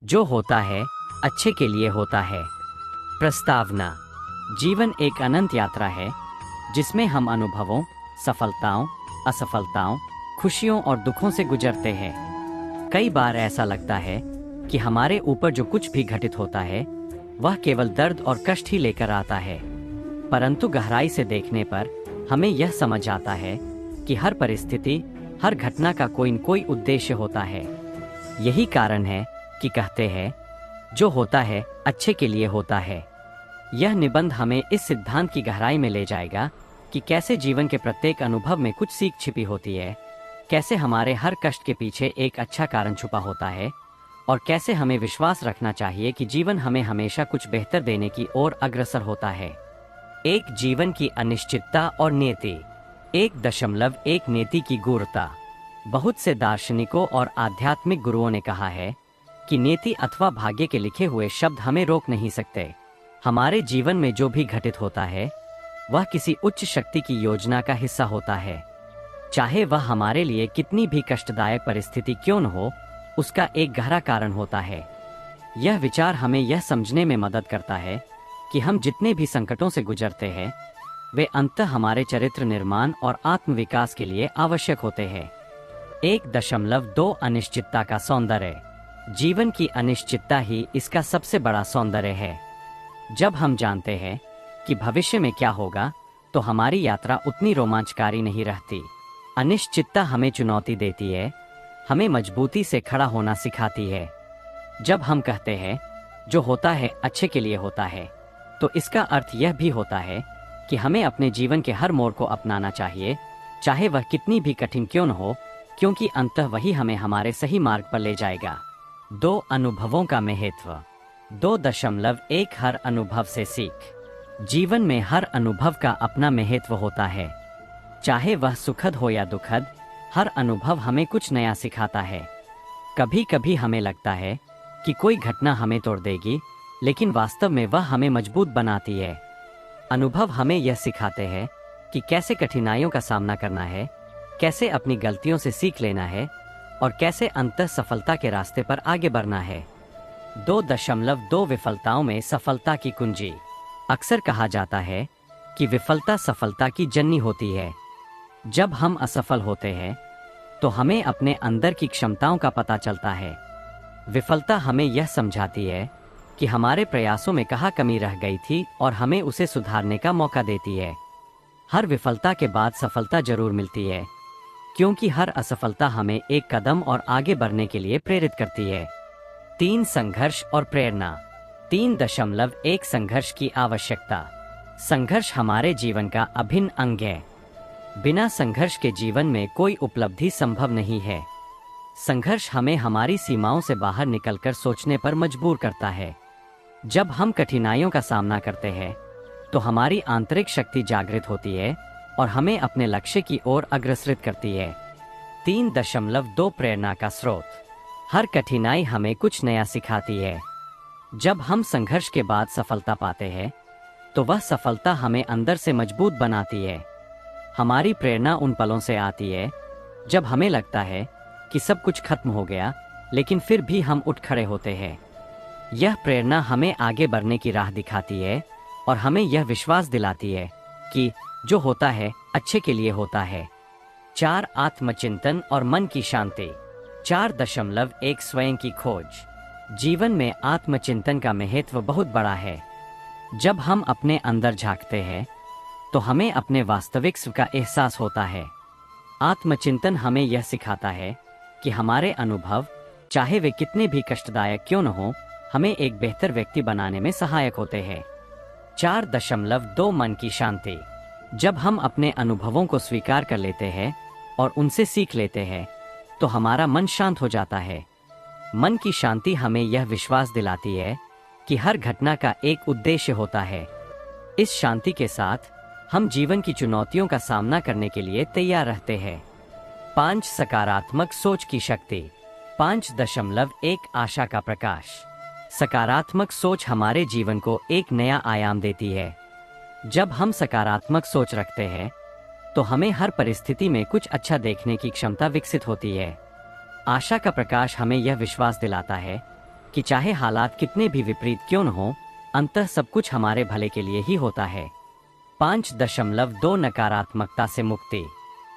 जो होता है अच्छे के लिए होता है। प्रस्तावना। जीवन एक अनंत यात्रा है जिसमें हम अनुभवों, सफलताओं, असफलताओं, खुशियों और दुखों से गुजरते हैं। कई बार ऐसा लगता है कि हमारे ऊपर जो कुछ भी घटित होता है वह केवल दर्द और कष्ट ही लेकर आता है, परंतु गहराई से देखने पर हमें यह समझ आता है कि हर परिस्थिति, हर घटना का कोई न कोई उद्देश्य होता है। यही कारण है कि कहते हैं, जो होता है अच्छे के लिए होता है। यह निबंध हमें इस सिद्धांत की गहराई में ले जाएगा कि कैसे जीवन के प्रत्येक अनुभव में कुछ सीख छिपी होती है, कैसे हमारे हर कष्ट के पीछे एक अच्छा कारण छुपा होता है और कैसे हमें विश्वास रखना चाहिए कि जीवन हमें हमेशा कुछ बेहतर देने की ओर अग्रसर होता है। एक जीवन की अनिश्चितता और नियति। 1.1 नीति की गूढ़ता। बहुत से दार्शनिकों और आध्यात्मिक गुरुओं ने कहा है कि नियति अथवा भाग्य के लिखे हुए शब्द हमें रोक नहीं सकते। हमारे जीवन में जो भी घटित होता है वह किसी उच्च शक्ति की योजना का हिस्सा होता है। चाहे वह हमारे लिए कितनी भी कष्टदायक परिस्थिति क्यों न हो, उसका एक गहरा कारण होता है। यह विचार हमें यह समझने में मदद करता है कि हम जितने भी संकटों से गुजरते हैं वे अंततः हमारे चरित्र निर्माण और आत्मविकास के लिए आवश्यक होते हैं। 1.2 अनिश्चितता का सौंदर्य। जीवन की अनिश्चितता ही इसका सबसे बड़ा सौंदर्य है। जब हम जानते हैं कि भविष्य में क्या होगा तो हमारी यात्रा उतनी रोमांचकारी नहीं रहती। अनिश्चितता हमें चुनौती देती है, हमें मजबूती से खड़ा होना सिखाती है। जब हम कहते हैं जो होता है अच्छे के लिए होता है, तो इसका अर्थ यह भी होता है कि हमें अपने जीवन के हर मोड़ को अपनाना चाहिए, चाहे वह कितनी भी कठिन क्यों न हो, क्योंकि अंततः वही हमें हमारे सही मार्ग पर ले जाएगा। 2 अनुभवों का महत्व। 2.1 हर अनुभव से सीख। जीवन में हर अनुभव का अपना महत्व होता है, चाहे वह सुखद हो या दुखद, हर अनुभव हमें कुछ नया सिखाता है। कभी कभी हमें लगता है कि कोई घटना हमें तोड़ देगी, लेकिन वास्तव में वह हमें मजबूत बनाती है। अनुभव हमें यह सिखाते हैं कि कैसे कठिनाइयों का सामना करना है, कैसे अपनी गलतियों से सीख लेना है और कैसे अंततः सफलता के रास्ते पर आगे बढ़ना है। 2.2 विफलताओं में सफलता की कुंजी। अक्सर कहा जाता है कि विफलता सफलता की जननी होती है। जब हम असफल होते हैं तो हमें अपने अंदर की क्षमताओं का पता चलता है। विफलता हमें यह समझाती है कि हमारे प्रयासों में कहाँ कमी रह गई थी और हमें उसे सुधारने का मौका देती है। हर विफलता के बाद सफलता जरूर मिलती है, क्योंकि हर असफलता हमें एक कदम और आगे बढ़ने के लिए प्रेरित करती है। 3 संघर्ष और प्रेरणा। 3.1 संघर्ष की आवश्यकता। संघर्ष हमारे जीवन का अभिन्न अंग है। बिना संघर्ष के जीवन में कोई उपलब्धि संभव नहीं है। संघर्ष हमें हमारी सीमाओं से बाहर निकलकर सोचने पर मजबूर करता है। जब हम कठिनाइयों का सामना करते हैं तो हमारी आंतरिक शक्ति जागृत होती है और हमें अपने लक्ष्य की ओर अग्रसरित करती है। 3.2 प्रेरणा का स्रोत। हर कठिनाई हमें कुछ नया सिखाती है। जब हम संघर्ष के बाद सफलता पाते हैं तो वह सफलता हमें अंदर से मजबूत बनाती है। हमारी प्रेरणा उन पलों से आती है जब हमें लगता है कि सब कुछ खत्म हो गया, लेकिन फिर भी हम उठ खड़े होते हैं। यह प्रेरणा हमें आगे बढ़ने की राह दिखाती है और हमें यह विश्वास दिलाती है कि जो होता है अच्छे के लिए होता है। 4 आत्मचिंतन और मन की शांति। 4.1 स्वयं की खोज। जीवन में आत्मचिंतन का महत्व बहुत बड़ा है। जब हम अपने अंदर झांकते हैं तो हमें अपने वास्तविक स्व का एहसास होता है। आत्मचिंतन हमें यह सिखाता है कि हमारे अनुभव, चाहे वे कितने भी कष्टदायक क्यों न हो, हमें एक बेहतर व्यक्ति बनाने में सहायक होते हैं। 4.2 मन की शांति। जब हम अपने अनुभवों को स्वीकार कर लेते हैं और उनसे सीख लेते हैं तो हमारा मन शांत हो जाता है। मन की शांति हमें यह विश्वास दिलाती है कि हर घटना का एक उद्देश्य होता है। इस शांति के साथ हम जीवन की चुनौतियों का सामना करने के लिए तैयार रहते हैं। 5 सकारात्मक सोच की शक्ति। 5.1 आशा का प्रकाश। सकारात्मक सोच हमारे जीवन को एक नया आयाम देती है। जब हम सकारात्मक सोच रखते हैं तो हमें हर परिस्थिति में कुछ अच्छा देखने की क्षमता विकसित होती है। आशा का प्रकाश हमें यह विश्वास दिलाता है कि चाहे हालात कितने भी विपरीत क्यों न हो, अंततः सब कुछ हमारे भले के लिए ही होता है। 5.2 नकारात्मकता से मुक्ति।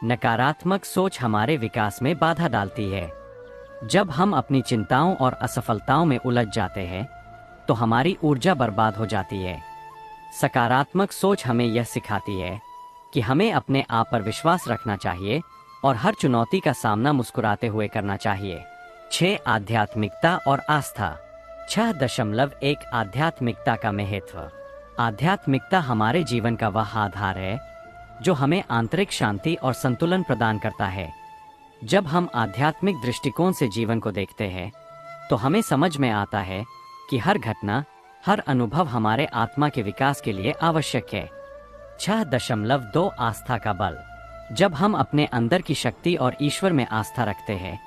नकारात्मक सोच हमारे विकास में बाधा डालती है। जब हम अपनी चिंताओं और असफलताओं में उलझ जाते हैं तो हमारी ऊर्जा बर्बाद हो जाती है। सकारात्मक सोच हमें यह सिखाती है कि हमें अपने आप पर विश्वास रखना चाहिए और हर चुनौती का सामना मुस्कुराते हुए करना चाहिए। 6. आध्यात्मिकता और आस्था। 6.1 आध्यात्मिकता का महत्व। आध्यात्मिकता हमारे जीवन का वह आधार है जो हमें आंतरिक शांति और संतुलन प्रदान करता है। जब हम आध्यात्मिक दृष्टिकोण से जीवन को देखते हैं तो हमें समझ में आता है कि हर घटना, हर अनुभव हमारे आत्मा के विकास के लिए आवश्यक है। 6.2 आस्था का बल। जब हम अपने अंदर की शक्ति और ईश्वर में आस्था रखते हैं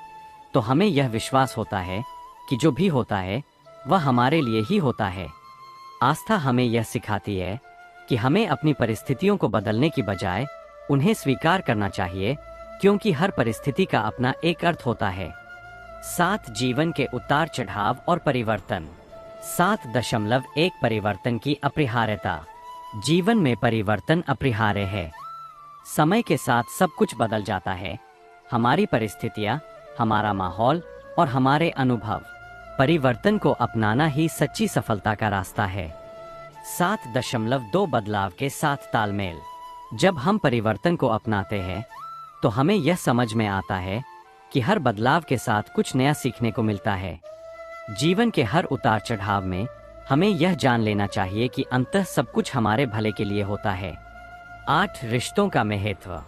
तो हमें यह विश्वास होता है कि जो भी होता है वह हमारे लिए ही होता है। आस्था हमें यह सिखाती है कि हमें अपनी परिस्थितियों को बदलने की बजाय उन्हें स्वीकार करना चाहिए, क्योंकि हर परिस्थिति का अपना एक अर्थ होता है। 7. जीवन के उतार चढ़ाव और परिवर्तन। 7.1 परिवर्तन की अपरिहार्यता। जीवन में परिवर्तन अपरिहार्य है। समय के साथ सब कुछ बदल जाता है। हमारी परिस्थितियां, हमारा माहौल और हमारे अनुभव। परिवर्तन को अपनाना ही सच्ची सफलता का रास्ता है। 7.2 बदलाव के साथ तालमेल। जब हम परिवर्तन को अपनाते हैं तो हमें यह समझ में आता है कि हर बदलाव के साथ कुछ नया सीखने को मिलता है। जीवन के हर उतार चढ़ाव में हमें यह जान लेना चाहिए कि अंततः सब कुछ हमारे भले के लिए होता है। 8. रिश्तों का महत्व।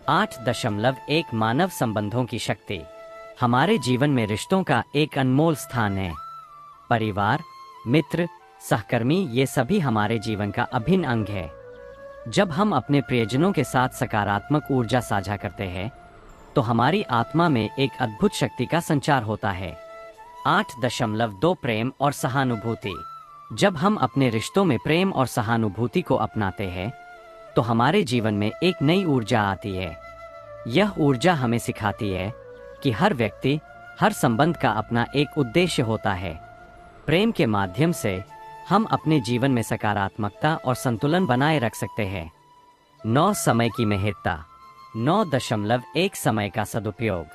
8.1 मानव संबंधों की शक्ति। हमारे जीवन में रिश्तों का एक अनमोल स्थान है। परिवार, मित्र, सहकर्मी, ये सभी हमारे जीवन का अभिन्न अंग है। जब हम अपने प्रियजनों के साथ सकारात्मक ऊर्जा साझा करते हैं तो हमारी आत्मा में एक अद्भुत शक्ति का संचार होता है। 8.2 प्रेम और सहानुभूति। जब हम अपने रिश्तों में प्रेम और सहानुभूति को अपनाते हैं तो हमारे जीवन में एक नई ऊर्जा आती है। यह ऊर्जा हमें सिखाती है कि हर व्यक्ति, हर संबंध का अपना एक उद्देश्य होता है। प्रेम के माध्यम से हम अपने जीवन में सकारात्मकता और संतुलन बनाए रख सकते हैं। 9. समय की महत्ता। 9.1 समय का सदुपयोग।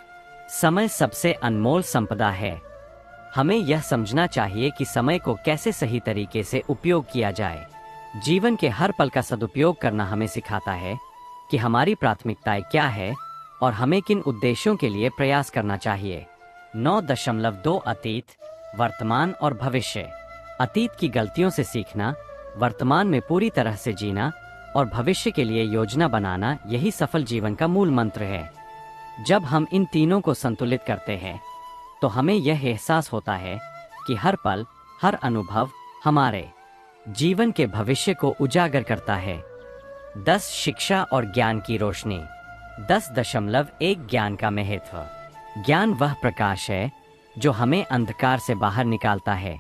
समय सबसे अनमोल संपदा है। हमें यह समझना चाहिए कि समय को कैसे सही तरीके से उपयोग किया जाए। जीवन के हर पल का सदुपयोग करना हमें सिखाता है कि हमारी प्राथमिकताएं क्या है और हमें किन उद्देश्यों के लिए प्रयास करना चाहिए। 9.2 अतीत, वर्तमान और भविष्य। अतीत की गलतियों से सीखना, वर्तमान में पूरी तरह से जीना और भविष्य के लिए योजना बनाना, यही सफल जीवन का मूल मंत्र है। जब हम इन तीनों को संतुलित करते हैं तो हमें यह एहसास होता है कि हर पल, हर अनुभव हमारे जीवन के भविष्य को उजागर करता है। 10. शिक्षा और ज्ञान की रोशनी। 10.1 ज्ञान का महत्व। ज्ञान वह प्रकाश है जो हमें अंधकार से बाहर निकालता है।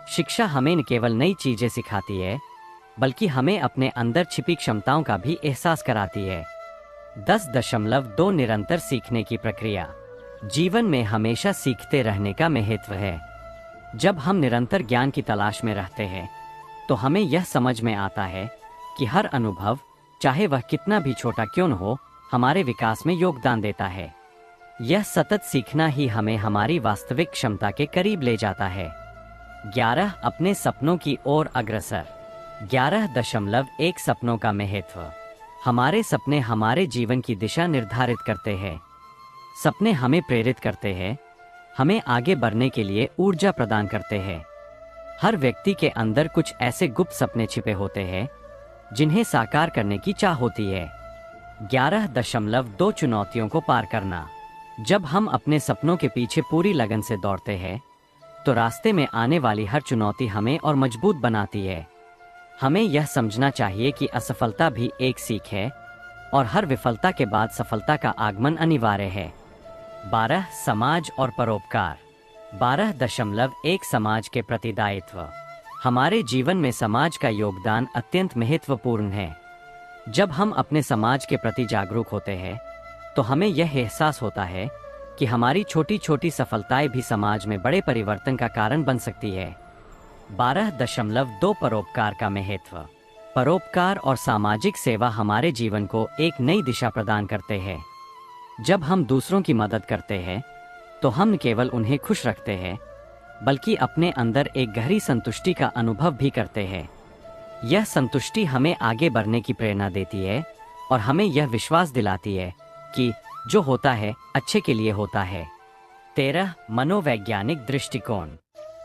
शिक्षा हमें न केवल नई चीजें सिखाती है बल्कि हमें अपने अंदर छिपी क्षमताओं का भी एहसास कराती है। 10.2 निरंतर सीखने की प्रक्रिया। जीवन में हमेशा सीखते रहने का महत्व है। जब हम निरंतर ज्ञान की तलाश में रहते हैं तो हमें यह समझ में आता है कि हर अनुभव, चाहे वह कितना भी छोटा क्यों न हो, हमारे विकास में योगदान देता है। यह सतत सीखना ही हमें हमारी वास्तविक क्षमता के करीब ले जाता है। 11. अपने सपनों की ओर अग्रसर। 11.1 सपनों का महत्व। हमारे सपने हमारे जीवन की दिशा निर्धारित करते हैं। सपने हमें प्रेरित करते हैं, हमें आगे बढ़ने के लिए ऊर्जा प्रदान करते हैं। हर व्यक्ति के अंदर कुछ ऐसे गुप्त सपने छिपे होते हैं जिन्हें साकार करने की चाह होती है। 11.2 चुनौतियों को पार करना। जब हम अपने सपनों के पीछे पूरी लगन से दौड़ते हैं तो रास्ते में आने वाली हर चुनौती हमें और मजबूत बनाती है। हमें यह समझना चाहिए कि असफलता भी एक सीख है और हर विफलता के बाद सफलता का आगमन अनिवार्य है। 12. समाज और परोपकार। 12.1 समाज के प्रति दायित्व। हमारे जीवन में समाज का योगदान अत्यंत महत्वपूर्ण है। जब हम अपने समाज के प्रति जागरूक होते हैं तो हमें यह एहसास होता है कि हमारी छोटी छोटी सफलताएं भी समाज में बड़े परिवर्तन का कारण बन सकती है। 12.2 परोपकार का महत्व। परोपकार और सामाजिक सेवा हमारे जीवन को एक नई दिशा प्रदान करते हैं। जब हम दूसरों की मदद करते हैं तो हम न केवल उन्हें खुश रखते हैं बल्कि अपने अंदर एक गहरी संतुष्टि का अनुभव भी करते हैं। यह संतुष्टि हमें आगे बढ़ने की प्रेरणा देती है और हमें यह विश्वास दिलाती है कि जो होता है अच्छे के लिए होता है। 13 मनोवैज्ञानिक दृष्टिकोण।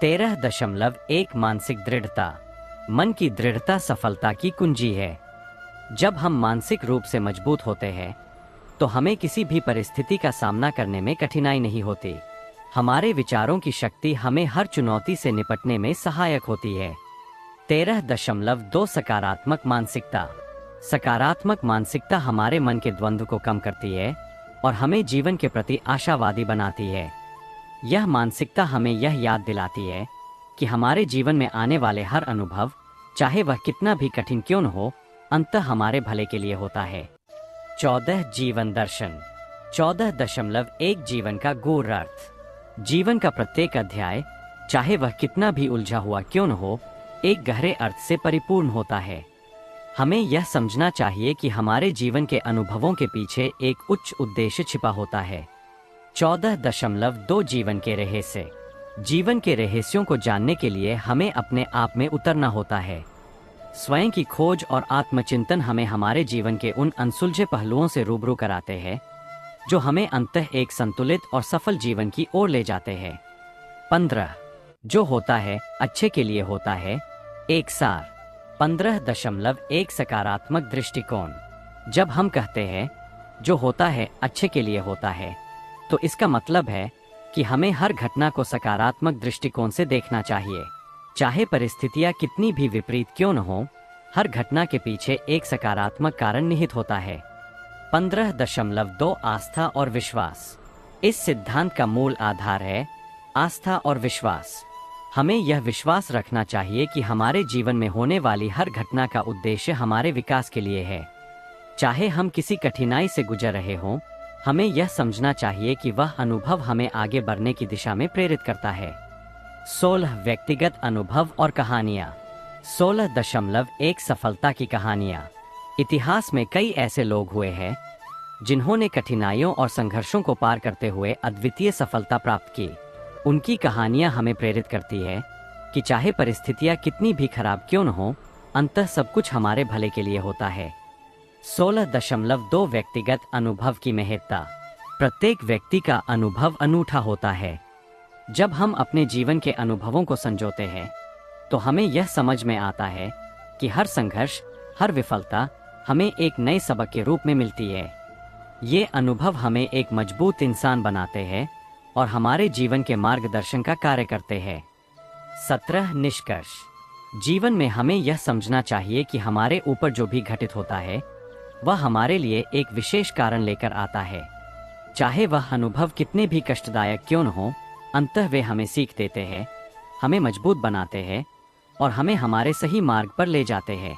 13.1 मानसिक दृढ़ता। मन की दृढ़ता सफलता की कुंजी है। जब हम मानसिक रूप से मजबूत होते हैं तो हमें किसी भी परिस्थिति का सामना करने में कठिनाई नहीं होती। हमारे विचारों की शक्ति हमें हर चुनौती से निपटने में सहायक होती है। 13.2 सकारात्मक मानसिकता। सकारात्मक मानसिकता हमारे मन के द्वंद्व को कम करती है और हमें जीवन के प्रति आशावादी बनाती है। यह मानसिकता हमें यह याद दिलाती है कि हमारे जीवन में आने वाले हर अनुभव, चाहे वह कितना भी कठिन क्यों न हो, अंततः हमारे भले के लिए होता है। 14 जीवन दर्शन। 14.1 जीवन का गूढ़ अर्थ। जीवन का प्रत्येक अध्याय, चाहे वह कितना भी उलझा हुआ क्यों न हो, एक गहरे अर्थ से परिपूर्ण होता है। हमें यह समझना चाहिए कि हमारे जीवन के अनुभवों के पीछे एक उच्च उद्देश्य छिपा होता है। 14.2 जीवन के रहस्य। जीवन के रहस्यों को जानने के लिए हमें अपने आप में उतरना होता है। स्वयं की खोज और आत्मचिंतन हमें हमारे जीवन के उन अनसुलझे पहलुओं से रूबरू कराते हैं जो हमें अंततः एक संतुलित और सफल जीवन की ओर ले जाते हैं। 15 जो होता है अच्छे के लिए होता है। एक सार। 15.1 सकारात्मक दृष्टिकोण। जब हम कहते हैं जो होता है अच्छे के लिए होता है, तो इसका मतलब है कि हमें हर घटना को सकारात्मक दृष्टिकोण से देखना चाहिए। चाहे परिस्थितियां कितनी भी विपरीत क्यों न हो, हर घटना के पीछे एक सकारात्मक कारण निहित होता है। 15.2 आस्था और विश्वास। इस सिद्धांत का मूल आधार है आस्था और विश्वास। हमें यह विश्वास रखना चाहिए कि हमारे जीवन में होने वाली हर घटना का उद्देश्य हमारे विकास के लिए है। चाहे हम किसी कठिनाई से गुजर रहे हों, हमें यह समझना चाहिए कि वह अनुभव हमें आगे बढ़ने की दिशा में प्रेरित करता है। 16 व्यक्तिगत अनुभव और कहानियाँ। 16.1 सफलता की कहानियाँ। इतिहास में कई ऐसे लोग हुए हैं जिन्होंने कठिनाइयों और संघर्षों को पार करते हुए अद्वितीय सफलता प्राप्त की। उनकी कहानियाँ हमें प्रेरित करती है कि चाहे परिस्थितियाँ कितनी भी खराब क्यों न हो, अंततः सब कुछ हमारे भले के लिए होता है। 16.2 व्यक्तिगत अनुभव की महत्ता। प्रत्येक व्यक्ति का अनुभव अनूठा होता है। जब हम अपने जीवन के अनुभवों को संजोते हैं तो हमें यह समझ में आता है कि हर संघर्ष, हर विफलता हमें एक नए सबक के रूप में मिलती है। ये अनुभव हमें एक मजबूत इंसान बनाते हैं और हमारे जीवन के मार्गदर्शन का कार्य करते हैं। 17 निष्कर्ष। जीवन में हमें यह समझना चाहिए कि हमारे ऊपर जो भी घटित होता है वह हमारे लिए एक विशेष कारण लेकर आता है। चाहे वह अनुभव कितने भी कष्टदायक क्यों न हो, अंततः वे हमें सीख देते हैं, हमें मजबूत बनाते हैं और हमें हमारे सही मार्ग पर ले जाते हैं।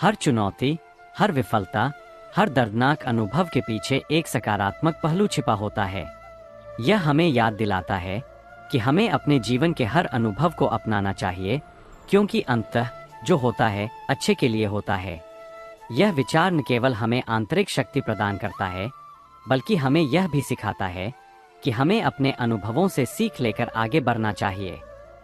हर चुनौती, हर विफलता, हर दर्दनाक अनुभव के पीछे एक सकारात्मक पहलू छिपा होता है। यह हमें याद दिलाता है कि हमें अपने जीवन के हर अनुभव को अपनाना चाहिए, क्योंकि अंततः जो होता है अच्छे के लिए होता है। यह विचार न केवल हमें आंतरिक शक्ति प्रदान करता है, बल्कि हमें यह भी सिखाता है कि हमें अपने अनुभवों से सीख लेकर आगे बढ़ना चाहिए।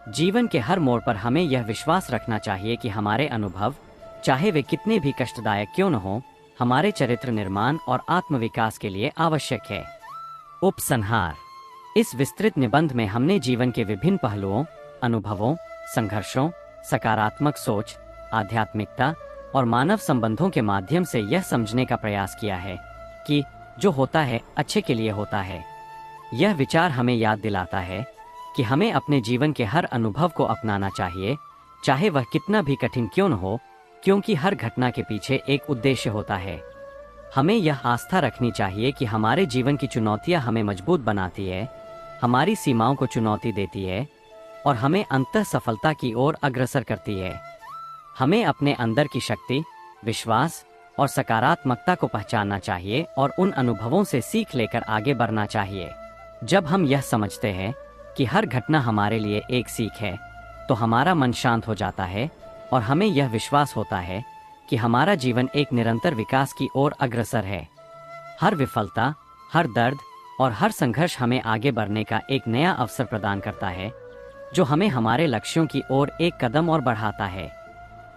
जीवन के हर मोड़ पर हमें यह विश्वास रखना चाहिए कि हमारे अनुभव, चाहे वे कितने भी कष्टदायक क्यों न हो, हमारे चरित्र निर्माण और आत्मविकास के लिए आवश्यक है। उपसंहार। इस विस्तृत निबंध में हमने जीवन के विभिन्न पहलुओं, अनुभवों, संघर्षों, सकारात्मक सोच, आध्यात्मिकता और मानव संबंधों के माध्यम से यह समझने का प्रयास किया है कि जो होता है अच्छे के लिए होता है। यह विचार हमें याद दिलाता है कि हमें अपने जीवन के हर अनुभव को अपनाना चाहिए, चाहे वह कितना भी कठिन क्यों न हो, क्योंकि हर घटना के पीछे एक उद्देश्य होता है। हमें यह आस्था रखनी चाहिए कि हमारे जीवन की चुनौतियां हमें मजबूत बनाती है, हमारी सीमाओं को चुनौती देती है और हमें अंततः सफलता की ओर अग्रसर करती है। हमें अपने अंदर की शक्ति, विश्वास और सकारात्मकता को पहचानना चाहिए और उन अनुभवों से सीख लेकर आगे बढ़ना चाहिए। जब हम यह समझते हैं कि हर घटना हमारे लिए एक सीख है, तो हमारा मन शांत हो जाता है और हमें यह विश्वास होता है कि हमारा जीवन एक निरंतर विकास की ओर अग्रसर है। हर विफलता, हर दर्द और हर संघर्ष हमें आगे बढ़ने का एक नया अवसर प्रदान करता है, जो हमें हमारे लक्ष्यों की ओर एक कदम और बढ़ाता है।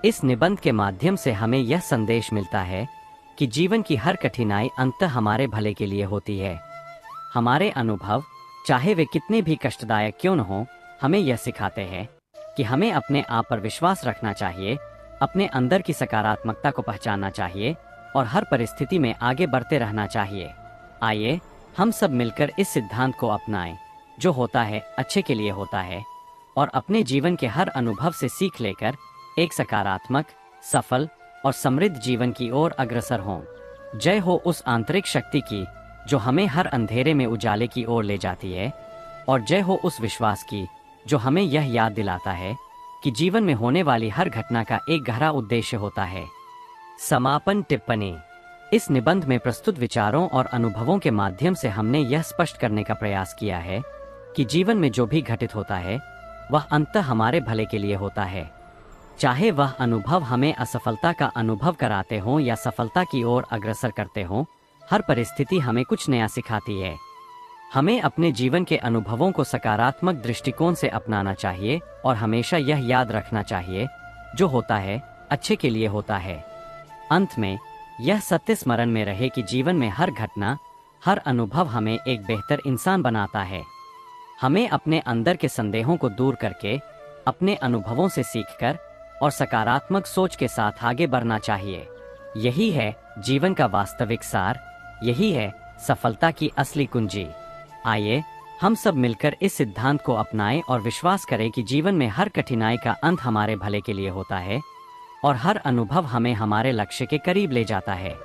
इस निबंध के माध्यम से हमें यह संदेश मिलता है कि जीवन की हर कठिनाई अंततः हमारे भले के लिए होती है। हमारे अनुभव, चाहे वे कितने भी कष्टदायक क्यों न हों, हमें यह सिखाते हैं कि हमें अपने आप पर विश्वास रखना चाहिए, अपने अंदर की सकारात्मकता को पहचानना चाहिए और हर परिस्थिति में आगे बढ़ते रहना चाहिए। आइए हम सब मिलकर इस सिद्धांत को अपनाएं, जो होता है अच्छे के लिए होता है, और अपने जीवन के हर अनुभव से सीख लेकर एक सकारात्मक, सफल और समृद्ध जीवन की ओर अग्रसर हों। जय हो उस आंतरिक शक्ति की जो हमें हर अंधेरे में उजाले की ओर ले जाती है, और जय हो उस विश्वास की जो हमें यह याद दिलाता है कि जीवन में होने वाली हर घटना का एक गहरा उद्देश्य होता है। समापन टिप्पणी। इस निबंध में प्रस्तुत विचारों और अनुभवों के माध्यम से हमने यह स्पष्ट करने का प्रयास किया है कि जीवन में जो भी घटित होता है वह अंततः हमारे भले के लिए होता है। चाहे वह अनुभव हमें असफलता का अनुभव कराते हों या सफलता की ओर अग्रसर करते हों, हर परिस्थिति हमें कुछ नया सिखाती है। हमें अपने जीवन के अनुभवों को सकारात्मक दृष्टिकोण से अपनाना चाहिए और हमेशा यह याद रखना चाहिए, जो होता है अच्छे के लिए होता है। अंत में यह सत्य स्मरण में रहे कि जीवन में हर घटना, हर अनुभव हमें एक बेहतर इंसान बनाता है। हमें अपने अंदर के संदेहों को दूर करके, अपने अनुभवों से सीखकर और सकारात्मक सोच के साथ आगे बढ़ना चाहिए। यही है जीवन का वास्तविक सार, यही है सफलता की असली कुंजी। आइए हम सब मिलकर इस सिद्धांत को अपनाएं और विश्वास करें कि जीवन में हर कठिनाई का अंत हमारे भले के लिए होता है और हर अनुभव हमें हमारे लक्ष्य के करीब ले जाता है।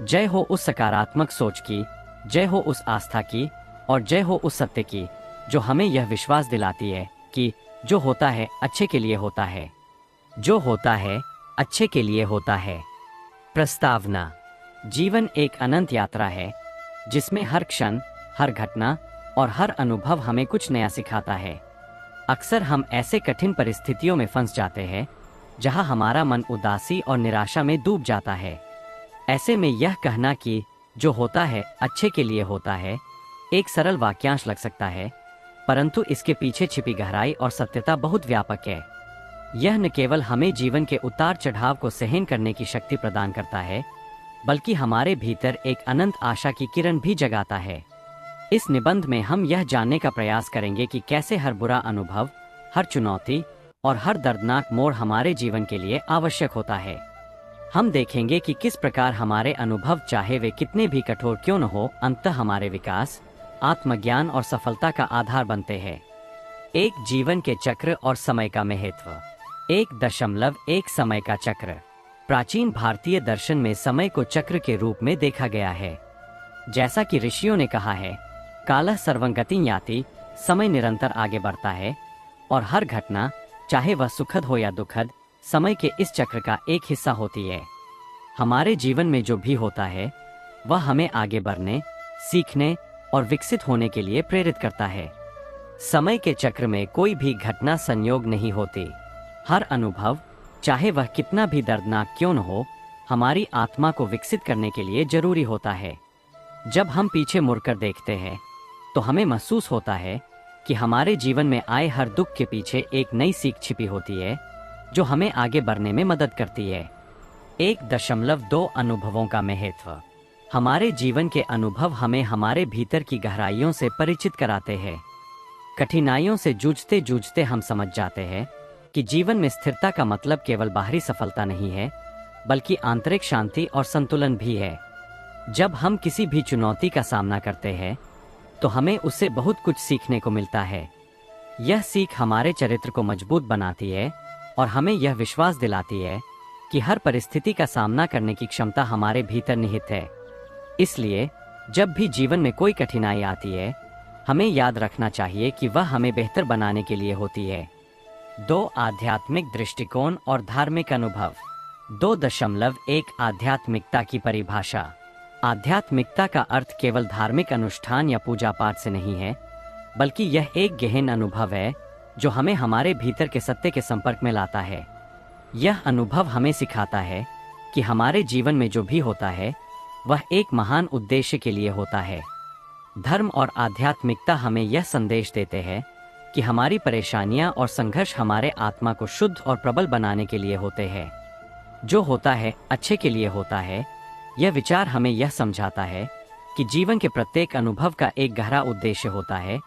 जय हो उस सकारात्मक सोच की, जय हो उस आस्था की और जय हो उस सत्य की जो हमें यह विश्वास दिलाती है कि जो होता है अच्छे के लिए होता है। जो होता है अच्छे के लिए होता है। प्रस्तावना। जीवन एक अनंत यात्रा है जिसमें हर क्षण, हर घटना और हर अनुभव हमें कुछ नया सिखाता है। अक्सर हम ऐसे कठिन परिस्थितियों में फंस जाते हैं जहां हमारा मन उदासी और निराशा में डूब जाता है। ऐसे में यह कहना कि जो होता है अच्छे के लिए होता है एक सरल वाक्यांश लग सकता है, परंतु इसके पीछे छिपी गहराई और सत्यता बहुत व्यापक है। यह न केवल हमें जीवन के उतार चढ़ाव को सहन करने की शक्ति प्रदान करता है, बल्कि हमारे भीतर एक अनंत आशा की किरण भी जगाता है। इस निबंध में हम यह जानने का प्रयास करेंगे कि कैसे हर बुरा अनुभव, हर चुनौती और हर दर्दनाक मोड़ हमारे जीवन के लिए आवश्यक होता है। हम देखेंगे कि किस प्रकार हमारे अनुभव, चाहे वे कितने भी कठोर क्यों न हो, अंततः हमारे विकास, आत्मज्ञान और सफलता का आधार बनते हैं। एक जीवन के चक्र और समय का महत्व। 1.1 समय का चक्र। प्राचीन भारतीय दर्शन में समय को चक्र के रूप में देखा गया है। जैसा कि ऋषियों ने कहा है, कालः सर्वं गतिं याति, समय निरंतर आगे बढ़ता है और हर घटना, चाहे वह सुखद हो या दुखद, समय के इस चक्र का एक हिस्सा होती है। हमारे जीवन में जो भी होता है वह हमें आगे बढ़ने, सीखने और विकसित होने के लिए प्रेरित करता है। समय के चक्र में कोई भी घटना संयोग नहीं होती। हर अनुभव, चाहे वह कितना भी दर्दनाक क्यों न हो, हमारी आत्मा को विकसित करने के लिए जरूरी होता है। जब हम पीछे मुड़कर देखते हैं तो हमें महसूस होता है कि हमारे जीवन में आए हर दुख के पीछे एक नई सीख छिपी होती है जो हमें आगे बढ़ने में मदद करती है। 1.2 अनुभवों का महत्व। हमारे जीवन के अनुभव हमें हमारे भीतर की गहराइयों से परिचित कराते हैं। कठिनाइयों से जूझते जूझते हम समझ जाते हैं कि जीवन में स्थिरता का मतलब केवल बाहरी सफलता नहीं है, बल्कि आंतरिक शांति और संतुलन भी है। जब हम किसी भी चुनौती का सामना करते हैं तो हमें उससे बहुत कुछ सीखने को मिलता है। यह सीख हमारे चरित्र को मजबूत बनाती है और हमें यह विश्वास दिलाती है कि हर परिस्थिति का सामना करने की क्षमता हमारे भीतर निहित है। इसलिए जब भी जीवन में कोई कठिनाई आती है, हमें याद रखना चाहिए कि वह हमें बेहतर बनाने के लिए होती है। 2 आध्यात्मिक दृष्टिकोण और धार्मिक अनुभव। 2.1 आध्यात्मिकता की परिभाषा। आध्यात्मिकता का अर्थ केवल धार्मिक अनुष्ठान या पूजा पाठ से नहीं है, बल्कि यह एक गहन अनुभव है जो हमें हमारे भीतर के सत्य के संपर्क में लाता है। यह अनुभव हमें सिखाता है कि हमारे जीवन में जो भी होता है वह एक महान उद्देश्य के लिए होता है। धर्म और आध्यात्मिकता हमें यह संदेश देते हैं कि हमारी परेशानियां और संघर्ष हमारे आत्मा को शुद्ध और प्रबल बनाने के लिए होते हैं। जो होता है अच्छे के लिए होता है। यह विचार हमें यह समझाता है कि जीवन के प्रत्येक अनुभव का एक गहरा उद्देश्य होता है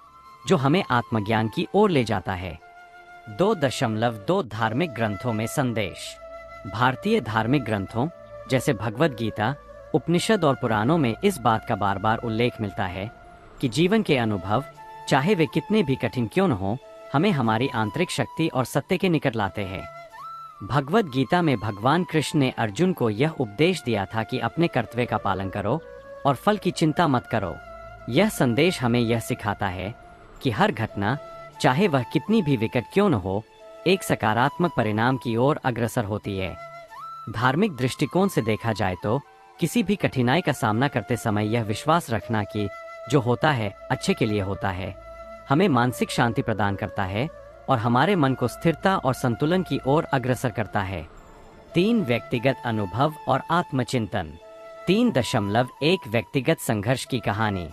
जो हमें आत्मज्ञान की ओर ले जाता है। 2.2 धार्मिक ग्रंथों में संदेश। भारतीय धार्मिक ग्रंथों जैसे भगवद गीता, उपनिषद और पुराणों में इस बात का बार बार उल्लेख मिलता है कि जीवन के अनुभव, चाहे वे कितने भी कठिन क्यों न हो, हमें हमारी आंतरिक शक्ति और सत्य के निकट लाते हैं। भगवद गीता में भगवान कृष्ण ने अर्जुन को यह उपदेश दिया था कि अपने कर्तव्य का पालन करो और फल की चिंता मत करो। यह संदेश हमें यह सिखाता है कि हर घटना, चाहे वह कितनी भी विकट क्यों न हो, एक सकारात्मक परिणाम की ओर अग्रसर होती है। धार्मिक दृष्टिकोण से देखा जाए तो किसी भी कठिनाई का सामना करते समय यह विश्वास रखना कि जो होता है अच्छे के लिए होता है, हमें मानसिक शांति प्रदान करता है और हमारे मन को स्थिरता और संतुलन की ओर अग्रसर करता है। 3 व्यक्तिगत अनुभव और आत्मचिंतन। 3.1 व्यक्तिगत संघर्ष की कहानी।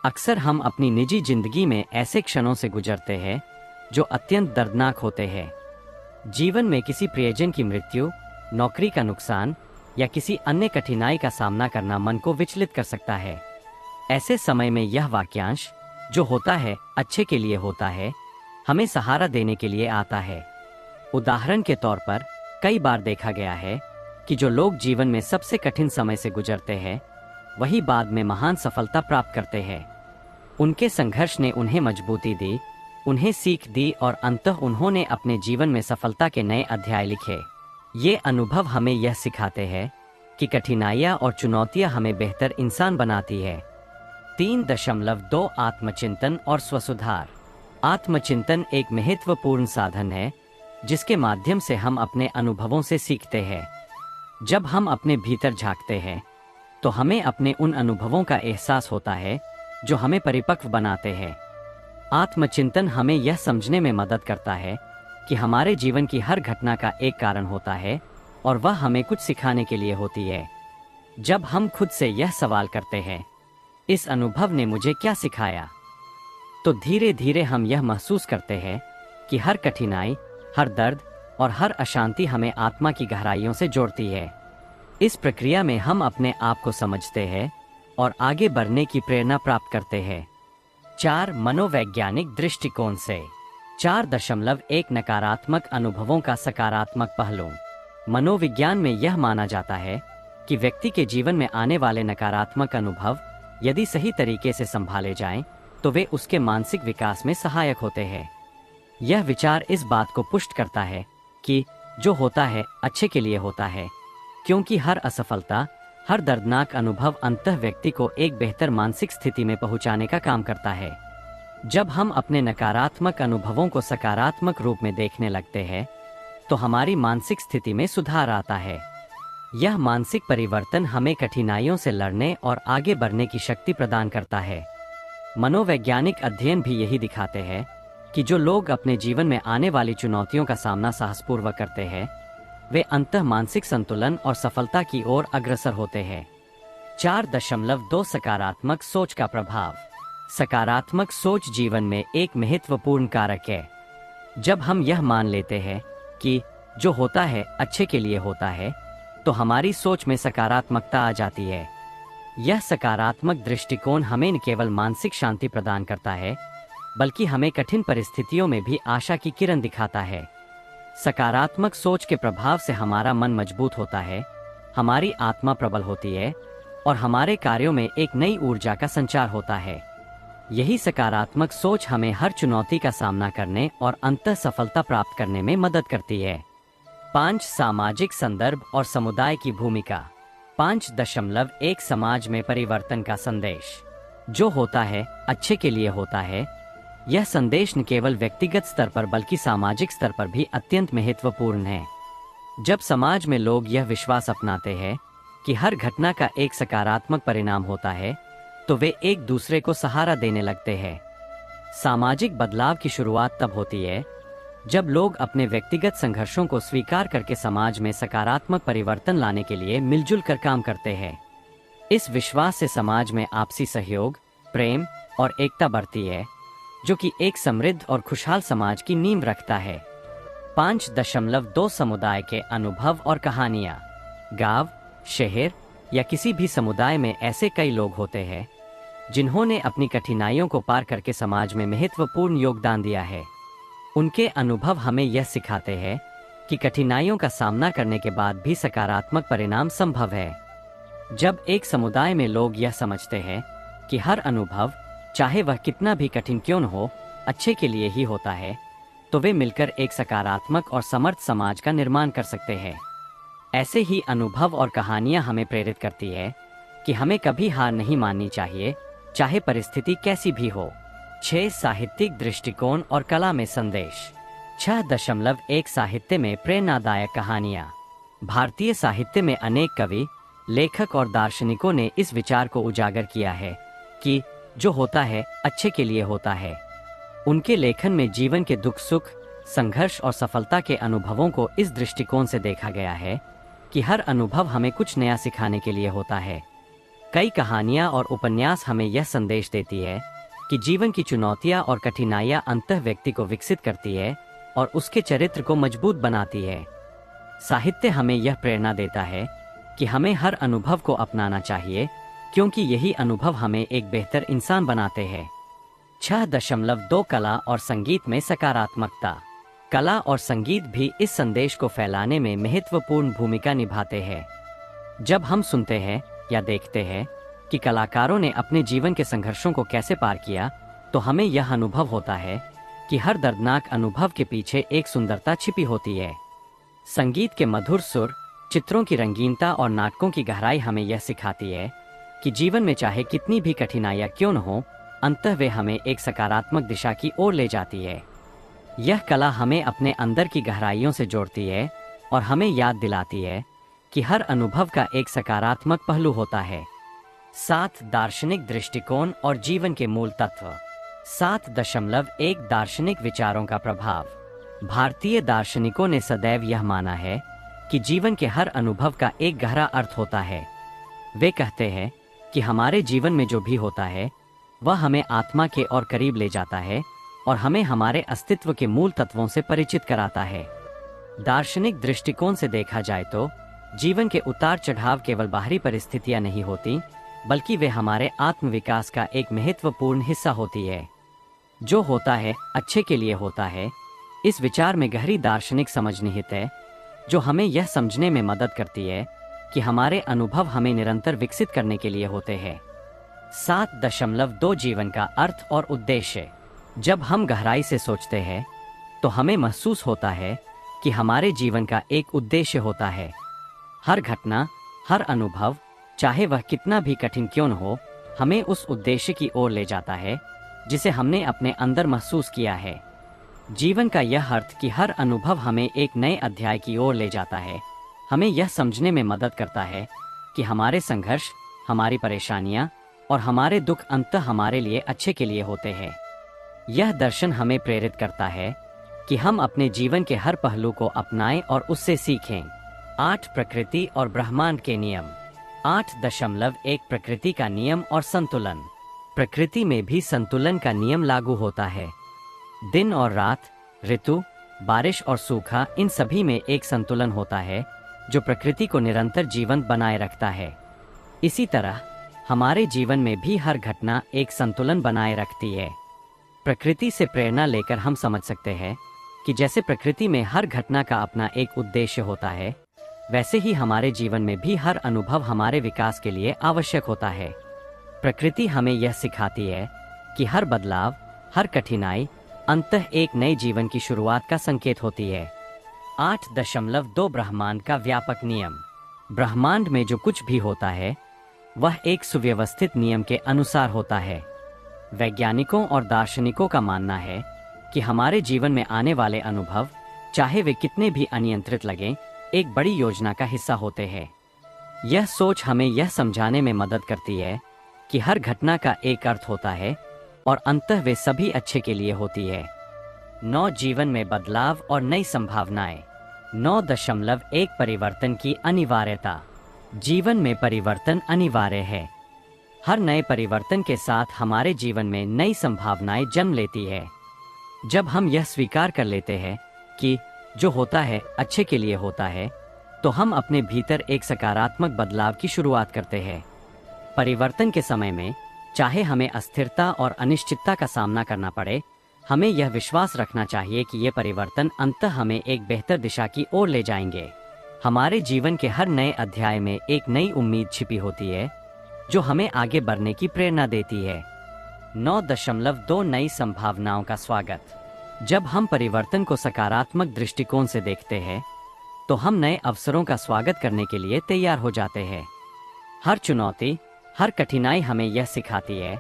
अक्सर हम अपनी निजी जिंदगी में ऐसे क्षणों से गुजरते हैं जो अत्यंत दर्दनाक होते हैं। जीवन में किसी प्रियजन की मृत्यु, नौकरी का नुकसान या किसी अन्य कठिनाई का सामना करना मन को विचलित कर सकता है। ऐसे समय में यह वाक्यांश, जो होता है अच्छे के लिए होता है, हमें सहारा देने के लिए आता है। उदाहरण के तौर पर कई बार देखा गया है कि जो लोग जीवन में सबसे कठिन समय से गुजरते हैं वही बाद में महान सफलता प्राप्त करते हैं। उनके संघर्ष ने उन्हें मजबूती दी, उन्हें सीख दी और अंततः उन्होंने अपने जीवन में सफलता के नए अध्याय लिखे। ये अनुभव हमें यह सिखाते हैं कि कठिनाइयाँ और चुनौतियाँ हमें बेहतर इंसान बनाती है। 3.2 आत्मचिंतन और स्वसुधार। आत्मचिंतन एक महत्वपूर्ण साधन है जिसके माध्यम से हम अपने अनुभवों से सीखते हैं। जब हम अपने भीतर झांकते हैं तो हमें अपने उन अनुभवों का एहसास होता है जो हमें परिपक्व बनाते हैं। आत्मचिंतन हमें यह समझने में मदद करता है कि हमारे जीवन की हर घटना का एक कारण होता है और वह हमें कुछ सिखाने के लिए होती है। जब हम खुद से यह सवाल करते हैं, इस अनुभव ने मुझे क्या सिखाया, तो धीरे धीरे हम यह महसूस करते हैं कि हर कठिनाई, हर दर्द और हर अशांति हमें आत्मा की गहराइयों से जोड़ती है। इस प्रक्रिया में हम अपने आप को समझते हैं और आगे बढ़ने की प्रेरणा प्राप्त करते हैं। 4 मनोवैज्ञानिक दृष्टिकोण से। 4.1 नकारात्मक अनुभवों का सकारात्मक पहलू। मनोविज्ञान में यह माना जाता है कि व्यक्ति के जीवन में आने वाले नकारात्मक अनुभव यदि सही तरीके से संभाले जाएं, तो वे उसके मानसिक विकास में सहायक होते हैं। यह विचार इस बात को पुष्ट करता है कि जो होता है अच्छे के लिए होता है, क्योंकि हर असफलता, हर दर्दनाक अनुभव अंततः व्यक्ति को एक बेहतर मानसिक स्थिति में पहुंचाने का काम करता है। जब हम अपने नकारात्मक अनुभवों को सकारात्मक रूप में देखने लगते हैं तो हमारी मानसिक स्थिति में सुधार आता है। यह मानसिक परिवर्तन हमें कठिनाइयों से लड़ने और आगे बढ़ने की शक्ति प्रदान करता है। मनोवैज्ञानिक अध्ययन भी यही दिखाते हैं कि जो लोग अपने जीवन में आने वाली चुनौतियों का सामना साहसपूर्वक करते हैं, वे अंततः मानसिक संतुलन और सफलता की ओर अग्रसर होते हैं। 4.2 सकारात्मक सोच का प्रभाव। सकारात्मक सोच जीवन में एक महत्वपूर्ण कारक है। जब हम यह मान लेते हैं कि जो होता है अच्छे के लिए होता है, तो हमारी सोच में सकारात्मकता आ जाती है। यह सकारात्मक दृष्टिकोण हमें न केवल मानसिक शांति प्रदान करता है, बल्कि हमें कठिन परिस्थितियों में भी आशा की किरण दिखाता है। सकारात्मक सोच के प्रभाव से हमारा मन मजबूत होता है, हमारी आत्मा प्रबल होती है और हमारे कार्यों में एक नई ऊर्जा का संचार होता है। यही सकारात्मक सोच हमें हर चुनौती का सामना करने और अंततः सफलता प्राप्त करने में मदद करती है। 5 सामाजिक संदर्भ और समुदाय की भूमिका। 5.1 समाज में परिवर्तन का संदेश। जो होता है अच्छे के लिए होता है, यह संदेश न केवल व्यक्तिगत स्तर पर बल्कि सामाजिक स्तर पर भी अत्यंत महत्वपूर्ण है। जब समाज में लोग यह विश्वास अपनाते हैं कि हर घटना का एक सकारात्मक परिणाम होता है, तो वे एक दूसरे को सहारा देने लगते हैं। सामाजिक बदलाव की शुरुआत तब होती है जब लोग अपने व्यक्तिगत संघर्षों को स्वीकार करके समाज में सकारात्मक परिवर्तन लाने के लिए मिलजुल कर काम करते हैं। इस विश्वास से समाज में आपसी सहयोग, प्रेम और एकता बढ़ती है, जो कि एक समृद्ध और खुशहाल समाज की नींव रखता है। 5.2 समुदाय के अनुभव और कहानियां। गांव, शहर या किसी भी समुदाय में ऐसे कई लोग होते हैं जिन्होंने अपनी कठिनाइयों को पार करके समाज में महत्वपूर्ण योगदान दिया है। उनके अनुभव हमें यह सिखाते हैं कि कठिनाइयों का सामना करने के बाद भी सकारात्मक परिणाम संभव है। जब एक समुदाय में लोग यह समझते हैं कि हर अनुभव, चाहे वह कितना भी कठिन क्यों न हो, अच्छे के लिए ही होता है, तो वे मिलकर एक सकारात्मक और समर्थ समाज का निर्माण कर सकते हैं। ऐसे ही अनुभव और कहानियां हमें प्रेरित करती है कि हमें कभी हार नहीं माननी चाहिए, चाहे परिस्थिति कैसी भी हो। 6 साहित्यिक दृष्टिकोण और कला में संदेश। 6.1 साहित्य में प्रेरणादायक कहानियां। भारतीय साहित्य में अनेक कवि, लेखक और दार्शनिकों ने इस विचार को उजागर किया है कि जो होता है अच्छे के लिए होता है। उनके लेखन में जीवन के दुख सुख, संघर्ष और सफलता के अनुभवों को इस दृष्टिकोण से देखा गया है कि हर अनुभव हमें कुछ नया सिखाने के लिए होता है। कई कहानियां और उपन्यास हमें यह संदेश देती है कि जीवन की चुनौतियां और कठिनाइयां अंततः व्यक्ति को विकसित करती है और उसके चरित्र को मजबूत बनाती है। साहित्य हमें यह प्रेरणा देता है कि हमें हर अनुभव को अपनाना चाहिए, क्योंकि यही अनुभव हमें एक बेहतर इंसान बनाते हैं। 6.2 कला और संगीत में सकारात्मकता। कला और संगीत भी इस संदेश को फैलाने में महत्वपूर्ण भूमिका निभाते हैं। जब हम सुनते हैं या देखते हैं कि कलाकारों ने अपने जीवन के संघर्षों को कैसे पार किया, तो हमें यह अनुभव होता है कि हर दर्दनाक अनुभव के पीछे एक सुंदरता छिपी होती है। संगीत के मधुर सुर, चित्रों की रंगीनता और नाटकों की गहराई हमें यह सिखाती है कि जीवन में चाहे कितनी भी कठिनाइयां क्यों न हो, अंततः वे हमें एक सकारात्मक दिशा की ओर ले जाती है। यह कला हमें अपने अंदर की गहराइयों से जोड़ती है और हमें याद दिलाती है कि हर अनुभव का एक सकारात्मक पहलू होता है। 7 दार्शनिक दृष्टिकोण और जीवन के मूल तत्व। 7.1 दार्शनिक विचारों का प्रभाव। भारतीय दार्शनिकों ने सदैव यह माना है कि जीवन के हर अनुभव का एक गहरा अर्थ होता है। वे कहते हैं कि हमारे जीवन में जो भी होता है वह हमें आत्मा के और करीब ले जाता है और हमें हमारे अस्तित्व के मूल तत्वों से परिचित कराता है। दार्शनिक दृष्टिकोण से देखा जाए तो जीवन के उतार चढ़ाव केवल बाहरी परिस्थितियां नहीं होती, बल्कि वे हमारे आत्मविकास का एक महत्वपूर्ण हिस्सा होती है। जो होता है अच्छे के लिए होता है, इस विचार में गहरी दार्शनिक समझ निहित है, जो हमें यह समझने में मदद करती है कि हमारे अनुभव हमें निरंतर विकसित करने के लिए होते हैं। 7.2 जीवन का अर्थ और उद्देश्य। जब हम गहराई से सोचते हैं तो हमें महसूस होता है कि हमारे जीवन का एक उद्देश्य होता है। हर घटना, हर अनुभव, चाहे वह कितना भी कठिन क्यों न हो, हमें उस उद्देश्य की ओर ले जाता है जिसे हमने अपने अंदर महसूस किया है। जीवन का यह अर्थ कि हर अनुभव हमें एक नए अध्याय की ओर ले जाता है, हमें यह समझने में मदद करता है कि हमारे संघर्ष, हमारी परेशानियां और हमारे दुख अंततः हमारे लिए अच्छे के लिए होते हैं। यह दर्शन हमें प्रेरित करता है कि हम अपने जीवन के हर पहलू को अपनाएं और उससे सीखें। 8 प्रकृति और ब्रह्मांड के नियम। 8.1 प्रकृति का नियम और संतुलन। प्रकृति में भी संतुलन का नियम लागू होता है। दिन और रात, ऋतु, बारिश और सूखा, इन सभी में एक संतुलन होता है जो प्रकृति को निरंतर जीवंत बनाए रखता है। इसी तरह हमारे जीवन में भी हर घटना एक संतुलन बनाए रखती है। प्रकृति से प्रेरणा लेकर हम समझ सकते हैं कि जैसे प्रकृति में हर घटना का अपना एक उद्देश्य होता है, वैसे ही हमारे जीवन में भी हर अनुभव हमारे विकास के लिए आवश्यक होता है। प्रकृति हमें यह सिखाती है कि हर बदलाव, हर कठिनाई अंततः एक नए जीवन की शुरुआत का संकेत होती है। 8.2 ब्रह्मांड का व्यापक नियम। ब्रह्मांड में जो कुछ भी होता है वह एक सुव्यवस्थित नियम के अनुसार होता है। वैज्ञानिकों और दार्शनिकों का मानना है कि हमारे जीवन में आने वाले अनुभव, चाहे वे कितने भी अनियंत्रित लगें, एक बड़ी योजना का हिस्सा होते हैं। यह सोच हमें यह समझाने में मदद करती है कि हर घटना का एक अर्थ होता है और अंततः वे सभी अच्छे के लिए होती है। 9 जीवन में बदलाव और नई संभावनाएं। 9.1 परिवर्तन की अनिवार्यता। जीवन में परिवर्तन अनिवार्य है। हर नए परिवर्तन के साथ हमारे जीवन में नई संभावनाएं जन्म लेती है। जब हम यह स्वीकार कर लेते हैं कि जो होता है अच्छे के लिए होता है, तो हम अपने भीतर एक सकारात्मक बदलाव की शुरुआत करते हैं। परिवर्तन के समय में चाहे हमें अस्थिरता और अनिश्चितता का सामना करना पड़े, हमें यह विश्वास रखना चाहिए कि ये परिवर्तन अंततः हमें एक बेहतर दिशा की ओर ले जाएंगे। हमारे जीवन के हर नए अध्याय में एक नई उम्मीद छिपी होती है जो हमें आगे बढ़ने की प्रेरणा देती है। 9.2 नई संभावनाओं का स्वागत। जब हम परिवर्तन को सकारात्मक दृष्टिकोण से देखते हैं, तो हम नए अवसरों का स्वागत करने के लिए तैयार हो जाते हैं। हर चुनौती, हर कठिनाई हमें यह सिखाती है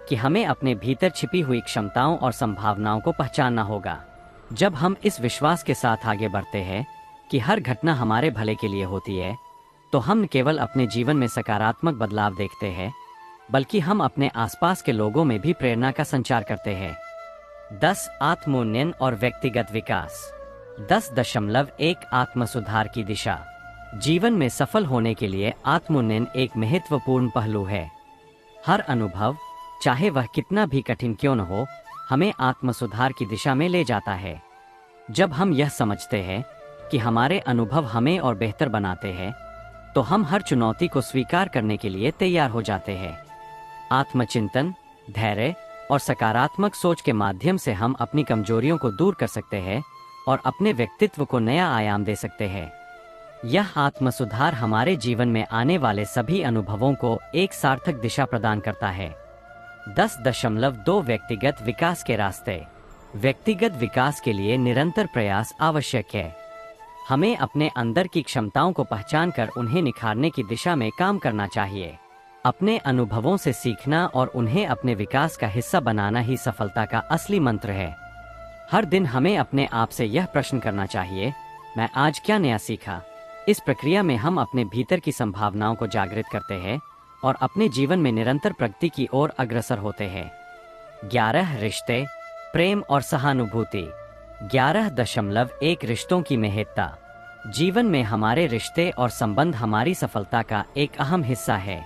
कि हमें अपने भीतर छिपी हुई क्षमताओं और संभावनाओं को पहचानना होगा। जब हम इस विश्वास के साथ आगे बढ़ते हैं कि हर घटना हमारे भले के लिए होती है, तो हम न केवल अपने जीवन में सकारात्मक बदलाव देखते हैं, बल्कि हम अपने आसपास के लोगों में भी प्रेरणा का संचार करते हैं। 10 आत्मोन्नयन और व्यक्तिगत विकास। 10.1 आत्म सुधार की दिशा। जीवन में सफल होने के लिए आत्मोन्नयन एक महत्वपूर्ण पहलू है। हर अनुभव, चाहे वह कितना भी कठिन क्यों न हो, हमें आत्म सुधार की दिशा में ले जाता है। जब हम यह समझते हैं कि हमारे अनुभव हमें और बेहतर बनाते हैं, तो हम हर चुनौती को स्वीकार करने के लिए तैयार हो जाते हैं। आत्मचिंतन, धैर्य और सकारात्मक सोच के माध्यम से हम अपनी कमजोरियों को दूर कर सकते हैं और अपने व्यक्तित्व को नया आयाम दे सकते हैं। यह आत्म सुधार हमारे जीवन में आने वाले सभी अनुभवों को एक सार्थक दिशा प्रदान करता है। 10.2 व्यक्तिगत विकास के रास्ते। व्यक्तिगत विकास के लिए निरंतर प्रयास आवश्यक है। हमें अपने अंदर की क्षमताओं को पहचानकर उन्हें निखारने की दिशा में काम करना चाहिए। अपने अनुभवों से सीखना और उन्हें अपने विकास का हिस्सा बनाना ही सफलता का असली मंत्र है। हर दिन हमें अपने आप से यह प्रश्न करना चाहिए, मैं आज क्या नया सीखा? इस प्रक्रिया में हम अपने भीतर की संभावनाओं को जागृत करते हैं और अपने जीवन में निरंतर प्रगति की ओर अग्रसर होते हैं। 11 रिश्ते, प्रेम और सहानुभूति। 11.1 रिश्तों की महत्ता। जीवन में हमारे रिश्ते और संबंध हमारी सफलता का एक अहम हिस्सा है।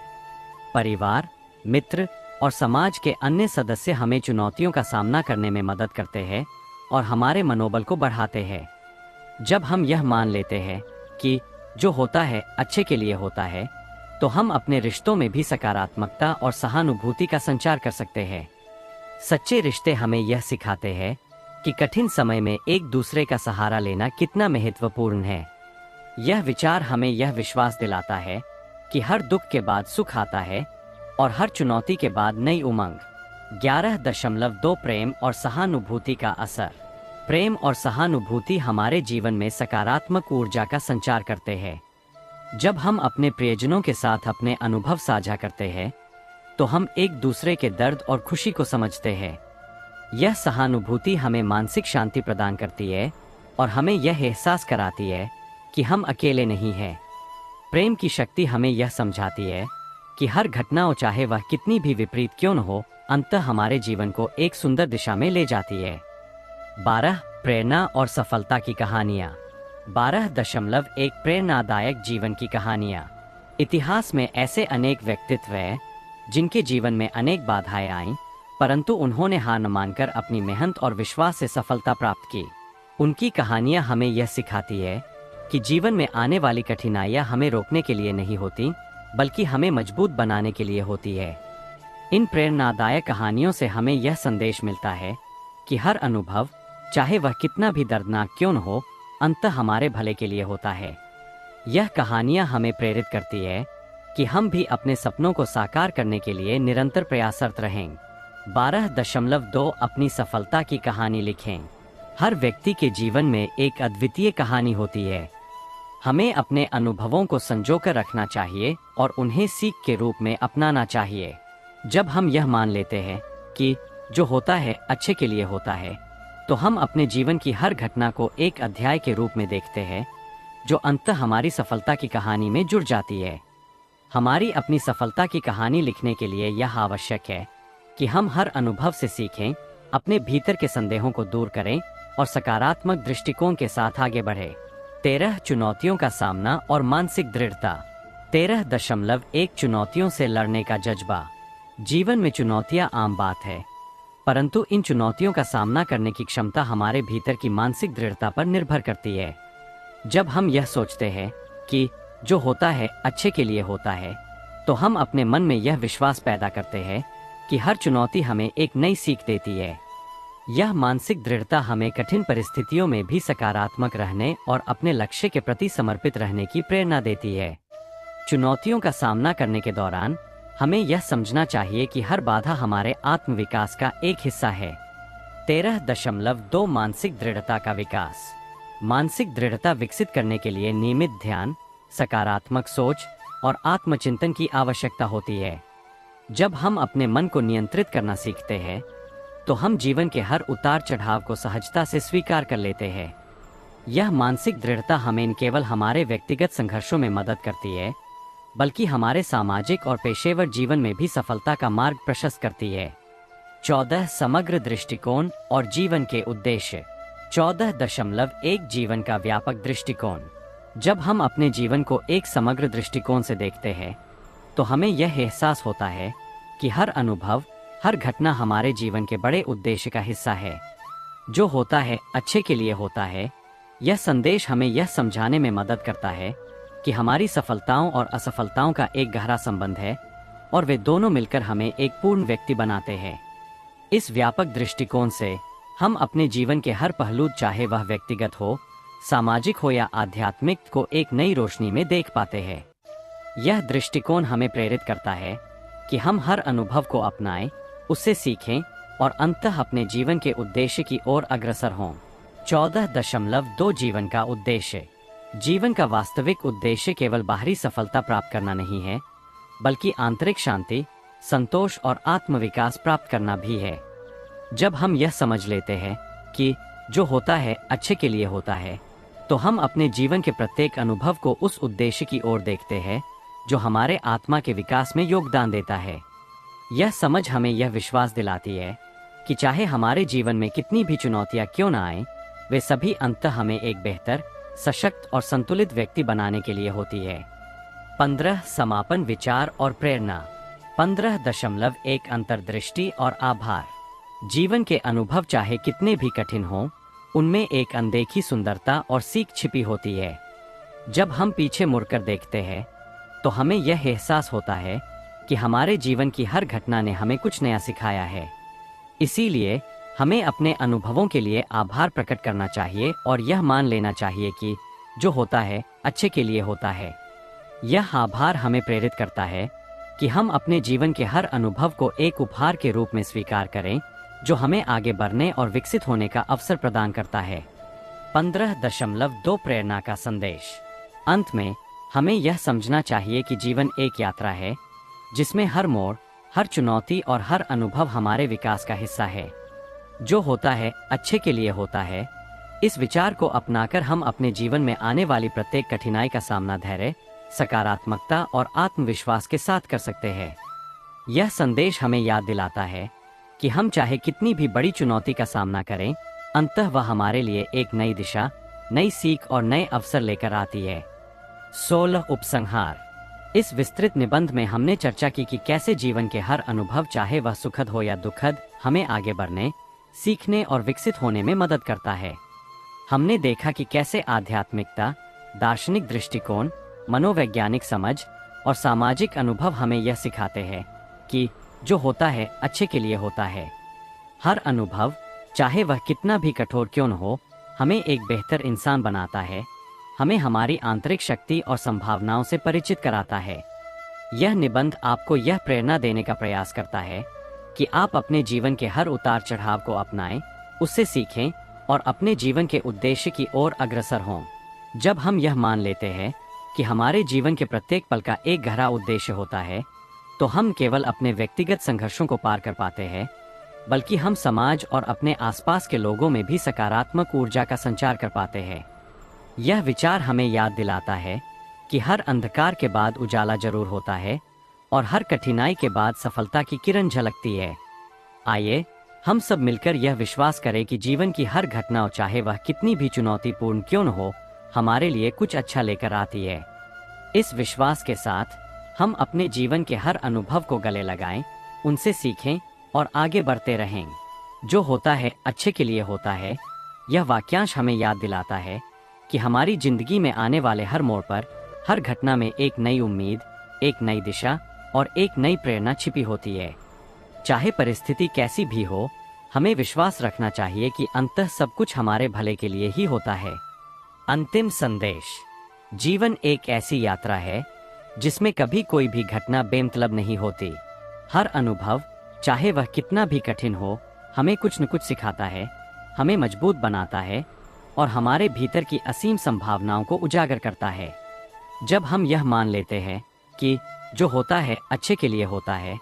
परिवार, मित्र और समाज के अन्य सदस्य हमें चुनौतियों का सामना करने में मदद करते हैं और हमारे मनोबल को बढ़ाते हैं। जब हम यह मान लेते हैं कि जो होता है अच्छे के लिए होता है, तो हम अपने रिश्तों में भी सकारात्मकता और सहानुभूति का संचार कर सकते हैं। सच्चे रिश्ते हमें यह सिखाते हैं कि कठिन समय में एक दूसरे का सहारा लेना कितना महत्वपूर्ण है। यह विचार हमें यह विश्वास दिलाता है कि हर दुख के बाद सुख आता है और हर चुनौती के बाद नई उमंग। 11.2 प्रेम और सहानुभूति का असर। प्रेम और सहानुभूति हमारे जीवन में सकारात्मक ऊर्जा का संचार करते हैं। जब हम अपने प्रियजनों के साथ अपने अनुभव साझा करते हैं, तो हम एक दूसरे के दर्द और खुशी को समझते हैं। यह सहानुभूति हमें मानसिक शांति प्रदान करती है और हमें यह एहसास कराती है कि हम अकेले नहीं हैं। प्रेम की शक्ति हमें यह समझाती है कि हर घटना, चाहे वह कितनी भी विपरीत क्यों न हो, अंततः हमारे जीवन को एक सुंदर दिशा में ले जाती है। 12 प्रेरणा और सफलता की कहानियाँ। 12.1 प्रेरणादायक जीवन की कहानियाँ। इतिहास में ऐसे अनेक व्यक्तित्व हैं जिनके जीवन में अनेक बाधाएं आईं, परंतु उन्होंने हार न मानकर अपनी मेहनत और विश्वास से सफलता प्राप्त की। उनकी कहानियां हमें यह सिखाती है कि जीवन में आने वाली कठिनाइयां हमें रोकने के लिए नहीं होती, बल्कि हमें मजबूत बनाने के लिए होती है। इन प्रेरणादायक कहानियों से हमें यह संदेश मिलता है कि हर अनुभव, चाहे वह कितना भी दर्दनाक क्यों न हो, अंततः हमारे भले के लिए होता है। यह कहानियां हमें प्रेरित करती है कि हम भी अपने सपनों को साकार करने के लिए निरंतर प्रयासरत रहें। 12.2 अपनी सफलता की कहानी लिखें। हर व्यक्ति के जीवन में एक अद्वितीय कहानी होती है। हमें अपने अनुभवों को संजोकर रखना चाहिए और उन्हें सीख के रूप में अपनाना चाहिए। जब हम यह मान लेते हैं कि जो होता है अच्छे के लिए होता है, तो हम अपने जीवन की हर घटना को एक अध्याय के रूप में देखते हैं जो अंततः हमारी सफलता की कहानी में जुड़ जाती है। हमारी अपनी सफलता की कहानी लिखने के लिए यह आवश्यक है कि हम हर अनुभव से सीखें, अपने भीतर के संदेहों को दूर करें और सकारात्मक दृष्टिकोण के साथ आगे बढ़े। 13 चुनौतियों का सामना और मानसिक दृढ़ता। 13.1 चुनौतियों से लड़ने का जज्बा। जीवन में चुनौतियां आम बात है, परंतु इन चुनौतियों का सामना करने की क्षमता हमारे भीतर की मानसिक दृढ़ता पर निर्भर करती है। जब हम यह सोचते हैं कि जो होता है अच्छे के लिए होता है, तो हम अपने मन में यह विश्वास पैदा करते हैं कि हर चुनौती हमें एक नई सीख देती है। यह मानसिक दृढ़ता हमें कठिन परिस्थितियों में भी सकारात्मक रहने और अपने लक्ष्य के प्रति समर्पित रहने की प्रेरणा देती है। चुनौतियों का सामना करने के दौरान हमें यह समझना चाहिए कि हर बाधा हमारे आत्मविकास का एक हिस्सा है। 13.2 मानसिक दृढ़ता का विकास। मानसिक दृढ़ता विकसित करने के लिए नियमित ध्यान, सकारात्मक सोच और आत्मचिंतन की आवश्यकता होती है। जब हम अपने मन को नियंत्रित करना सीखते हैं, तो हम जीवन के हर उतार चढ़ाव को सहजता से स्वीकार कर लेते हैं। यह मानसिक दृढ़ता हमें न केवल हमारे व्यक्तिगत संघर्षों में मदद करती है, बल्कि हमारे सामाजिक और पेशेवर जीवन में भी सफलता का मार्ग प्रशस्त करती है। 14 समग्र दृष्टिकोण और जीवन के उद्देश्य। 14.1 जीवन का व्यापक दृष्टिकोण। जब हम अपने जीवन को एक समग्र दृष्टिकोण से देखते हैं, तो हमें यह एहसास होता है कि हर अनुभव, हर घटना हमारे जीवन के बड़े उद्देश्य का हिस्सा है। जो होता है अच्छे के लिए होता है। यह संदेश हमें यह समझाने में मदद करता है कि हमारी सफलताओं और असफलताओं का एक गहरा संबंध है और वे दोनों मिलकर हमें एक पूर्ण व्यक्ति बनाते हैं। इस व्यापक दृष्टिकोण से हम अपने जीवन के हर पहलू, चाहे वह व्यक्तिगत हो, सामाजिक हो या आध्यात्मिक, को एक नई रोशनी में देख पाते हैं। यह दृष्टिकोण हमें प्रेरित करता है कि हम हर अनुभव को अपनाएं, उससे सीखें और अंततः अपने जीवन के उद्देश्य की ओर अग्रसर हों। 14.2 जीवन का उद्देश्य। जीवन का वास्तविक उद्देश्य केवल बाहरी सफलता प्राप्त करना नहीं है, बल्कि आंतरिक शांति, संतोष और आत्मविकास प्राप्त करना भी है। जब हम यह समझ लेते हैं कि जो होता है अच्छे के लिए होता है, तो हम अपने जीवन के प्रत्येक अनुभव को उस उद्देश्य की ओर देखते हैं जो हमारे आत्मा के विकास में योगदान देता है। यह समझ हमें यह विश्वास दिलाती है कि चाहे हमारे जीवन में कितनी भी चुनौतियां क्यों न आएं, वे सभी अंततः हमें एक बेहतर, सशक्त और संतुलित व्यक्ति बनाने के लिए होती है। 15 समापन विचार और प्रेरणा। 15.1 अंतर्दृष्टि और आभार। जीवन के अनुभव चाहे कितने भी कठिन हों, उनमें एक अनदेखी सुंदरता और सीख छिपी होती है। जब हम पीछे मुड़कर देखते हैं, तो हमें यह एहसास होता है कि हमारे जीवन की हर घटना ने हमें कुछ नया सिखाया है। इसीलिए हमें अपने अनुभवों के लिए आभार प्रकट करना चाहिए और यह मान लेना चाहिए कि जो होता है अच्छे के लिए होता है। यह आभार हमें प्रेरित करता है कि हम अपने जीवन के हर अनुभव को एक उपहार के रूप में स्वीकार करें, जो हमें आगे बढ़ने और विकसित होने का अवसर प्रदान करता है। 15.2 प्रेरणा का संदेश। अंत में हमें यह समझना चाहिए कि जीवन एक यात्रा है, जिसमें हर मोड़, हर चुनौती और हर अनुभव हमारे विकास का हिस्सा है। जो होता है अच्छे के लिए होता है। इस विचार को अपनाकर हम अपने जीवन में आने वाली प्रत्येक कठिनाई का सामना धैर्य, सकारात्मकता और आत्मविश्वास के साथ कर सकते हैं। यह संदेश हमें याद दिलाता है कि हम चाहे कितनी भी बड़ी चुनौती का सामना करें, अंततः वह हमारे लिए एक नई दिशा, नई सीख और नए अवसर लेकर आती है। 16 उपसंहार। इस विस्तृत निबंध में हमने चर्चा की कि कैसे जीवन के हर अनुभव, चाहे वह सुखद हो या दुखद, हमें आगे बढ़ने, सीखने और विकसित होने में मदद करता है। हमने देखा कि कैसे आध्यात्मिकता, दार्शनिक दृष्टिकोण, मनोवैज्ञानिक समझ और सामाजिक अनुभव हमें यह सिखाते हैं कि जो होता है अच्छे के लिए होता है। हर अनुभव, चाहे वह कितना भी कठोर क्यों न हो, हमें एक बेहतर इंसान बनाता है, हमें हमारी आंतरिक शक्ति और संभावनाओं से परिचित कराता है। यह निबंध आपको यह प्रेरणा देने का प्रयास करता है कि आप अपने जीवन के हर उतार चढ़ाव को अपनाएं, उससे सीखें और अपने जीवन के उद्देश्य की ओर अग्रसर हों। जब हम यह मान लेते हैं कि हमारे जीवन के प्रत्येक पल का एक गहरा उद्देश्य होता है, तो हम केवल अपने व्यक्तिगत संघर्षों को पार कर पाते हैं, बल्कि हम समाज और अपने आसपास के लोगों में भी सकारात्मक ऊर्जा का संचार कर पाते हैं। यह विचार हमें याद दिलाता है कि हर अंधकार के बाद उजाला जरूर होता है और हर कठिनाई के बाद सफलता की किरण झलकती है। आइए हम सब मिलकर यह विश्वास करें कि जीवन की हर घटना, चाहे वह कितनी भी चुनौतीपूर्ण क्यों न हो, हमारे लिए कुछ अच्छा लेकर आती है। इस विश्वास के साथ हम अपने जीवन के हर अनुभव को गले लगाएं, उनसे सीखें और आगे बढ़ते रहें। जो होता है अच्छे के लिए होता है, यह वाक्यांश हमें याद दिलाता है कि हमारी जिंदगी में आने वाले हर मोड़ पर, हर घटना में एक नई उम्मीद, एक नई दिशा और एक नई प्रेरणा छिपी होती है। चाहे परिस्थिति कैसी भी हो, हमें विश्वास रखना चाहिए कि अंततः सब कुछ हमारे भले के लिए ही होता है। अंतिम संदेश। जीवन एक ऐसी यात्रा है जिसमें कभी कोई भी घटना बेमतलब नहीं होती। हर अनुभव, चाहे वह कितना भी कठिन हो, हमें कुछ न कुछ सिखाता है, हमें मजबूत बनाता है और हमारे भीतर की असीम संभावनाओं को उजागर करता है। जब हम यह मान लेते हैं कि जो होता है अच्छे के लिए होता है,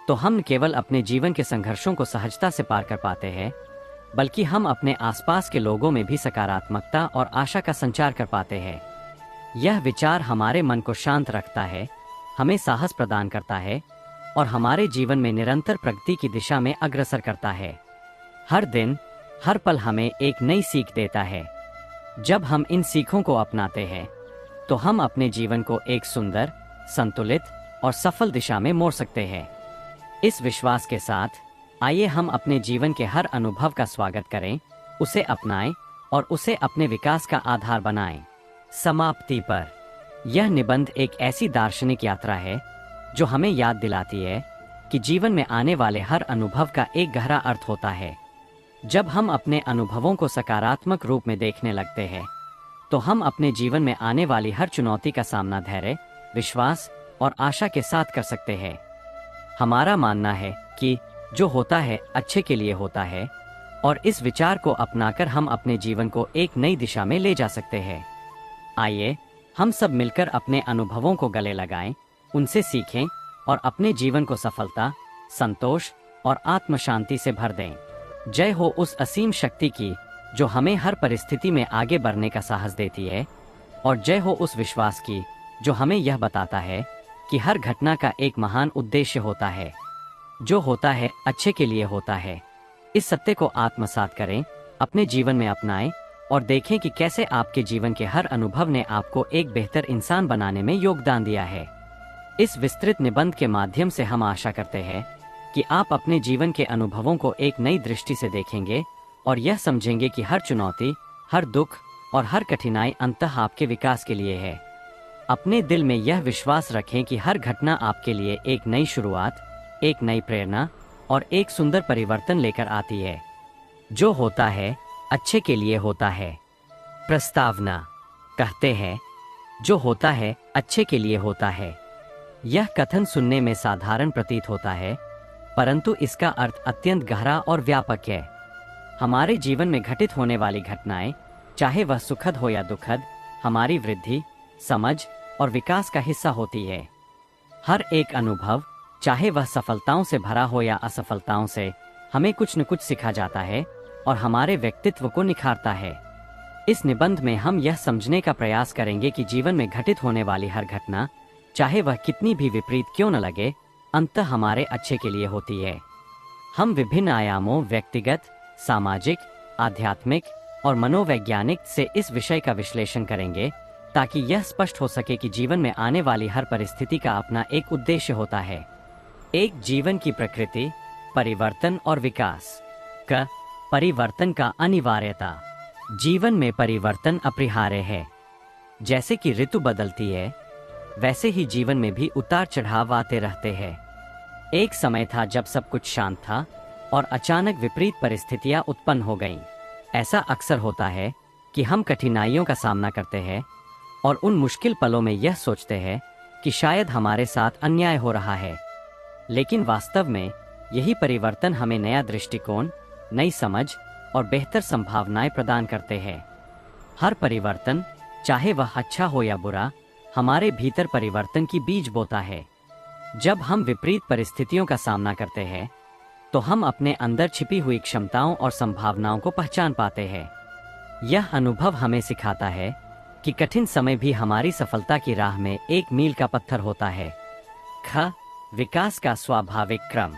तो हम न केवल अपने जीवन के संघर्षों को सहजता से पार कर पाते हैं, बल्कि हम अपने आसपास के लोगों में भी सकारात्मकता और आशा का संचार कर पाते हैं। यह विचार हमारे मन को शांत रखता है, हमें साहस प्रदान करता है और हमारे जीवन में निरंतर प्रगति की दिशा में अग्रसर करता है। हर दिन, हर पल हमें एक नई सीख देता है। जब हम इन सीखों को अपनाते हैं, तो हम अपने जीवन को एक सुंदर, संतुलित और सफल दिशा में मोड़ सकते हैं। इस विश्वास के साथ आइए हम अपने जीवन के हर अनुभव का स्वागत करें, उसे अपनाएं और उसे अपने विकास का आधार बनाएं। समाप्ति पर, यह निबंध एक ऐसी दार्शनिक यात्रा है जो हमें याद दिलाती है कि जीवन में आने वाले हर अनुभव का एक गहरा अर्थ होता है। जब हम अपने अनुभवों को सकारात्मक रूप में देखने लगते हैं, तो हम अपने जीवन में आने वाली हर चुनौती का सामना धैर्य, विश्वास और आशा के साथ कर सकते हैं। हमारा मानना है कि जो होता है अच्छे के लिए होता है और इस विचार को अपनाकर हम अपने जीवन को एक नई दिशा में ले जा सकते हैं। आइए हम सब मिलकर अपने अनुभवों को गले लगाएं, उनसे सीखें और अपने जीवन को सफलता, संतोष और आत्म शांति से भर दें। जय हो उस असीम शक्ति की जो हमें हर परिस्थिति में आगे बढ़ने का साहस देती है, और जय हो उस विश्वास की जो हमें यह बताता है कि हर घटना का एक महान उद्देश्य होता है। जो होता है अच्छे के लिए होता है। इस सत्य को आत्मसात करें, अपने जीवन में अपनाएं और देखें कि कैसे आपके जीवन के हर अनुभव ने आपको एक बेहतर इंसान बनाने में योगदान दिया है। इस विस्तृत निबंध के माध्यम से हम आशा करते हैं कि आप अपने जीवन के अनुभवों को एक नई दृष्टि से देखेंगे और यह समझेंगे कि हर चुनौती, हर दुख और हर कठिनाई अंततः आपके विकास के लिए है। अपने दिल में यह विश्वास रखें कि हर घटना आपके लिए एक नई शुरुआत, एक नई प्रेरणा और एक सुंदर परिवर्तन लेकर आती है। जो होता है अच्छे के लिए होता है। प्रस्तावना। कहते हैं, जो होता है अच्छे के लिए होता है। यह कथन सुनने में साधारण प्रतीत होता है, परंतु इसका अर्थ अत्यंत गहरा और व्यापक है। हमारे जीवन में घटित होने वाली घटनाएं, चाहे वह सुखद हो या दुखद, हमारी वृद्धि, समझ और विकास का हिस्सा होती है। हर एक अनुभव, चाहे वह सफलताओं से भरा हो या असफलताओं से, हमें कुछ न कुछ सिखा जाता है और हमारे व्यक्तित्व को निखारता है। इस निबंध में हम यह समझने का प्रयास करेंगे कि जीवन में घटित होने वाली हर घटना, चाहे वह कितनी भी विपरीत क्यों न लगे, अंततः हमारे अच्छे के लिए होती है। हम विभिन्न आयामों, व्यक्तिगत, सामाजिक, आध्यात्मिक और मनोवैज्ञानिक से इस विषय का विश्लेषण करेंगे, ताकि यह स्पष्ट हो सके कि जीवन में आने वाली हर परिस्थिति का अपना एक उद्देश्य होता है। एक जीवन की प्रकृति, परिवर्तन और विकास का परिवर्तन का अनिवार्यता। जीवन में परिवर्तन अपरिहार्य है। जैसे कि ऋतु बदलती है, वैसे ही जीवन में भी उतार चढ़ाव आते रहते हैं। एक समय था जब सब कुछ शांत था और अचानक विपरीत परिस्थितियां उत्पन्न हो गईं। ऐसा अक्सर होता है कि हम कठिनाइयों का सामना करते हैं और उन मुश्किल पलों में यह सोचते हैं कि शायद हमारे साथ अन्याय हो रहा है। लेकिन वास्तव में यही परिवर्तन हमें नया दृष्टिकोण, नई समझ और बेहतर संभावनाएं प्रदान करते हैं। हर परिवर्तन, चाहे वह अच्छा हो या बुरा, हमारे भीतर परिवर्तन की बीज बोता है। जब हम विपरीत परिस्थितियों का सामना करते हैं, तो हम अपने अंदर छिपी हुई क्षमताओं और संभावनाओं को पहचान पाते हैं। यह अनुभव हमें सिखाता है कि कठिन समय भी हमारी सफलता की राह में एक मील का पत्थर होता है। ख विकास का स्वाभाविक क्रम।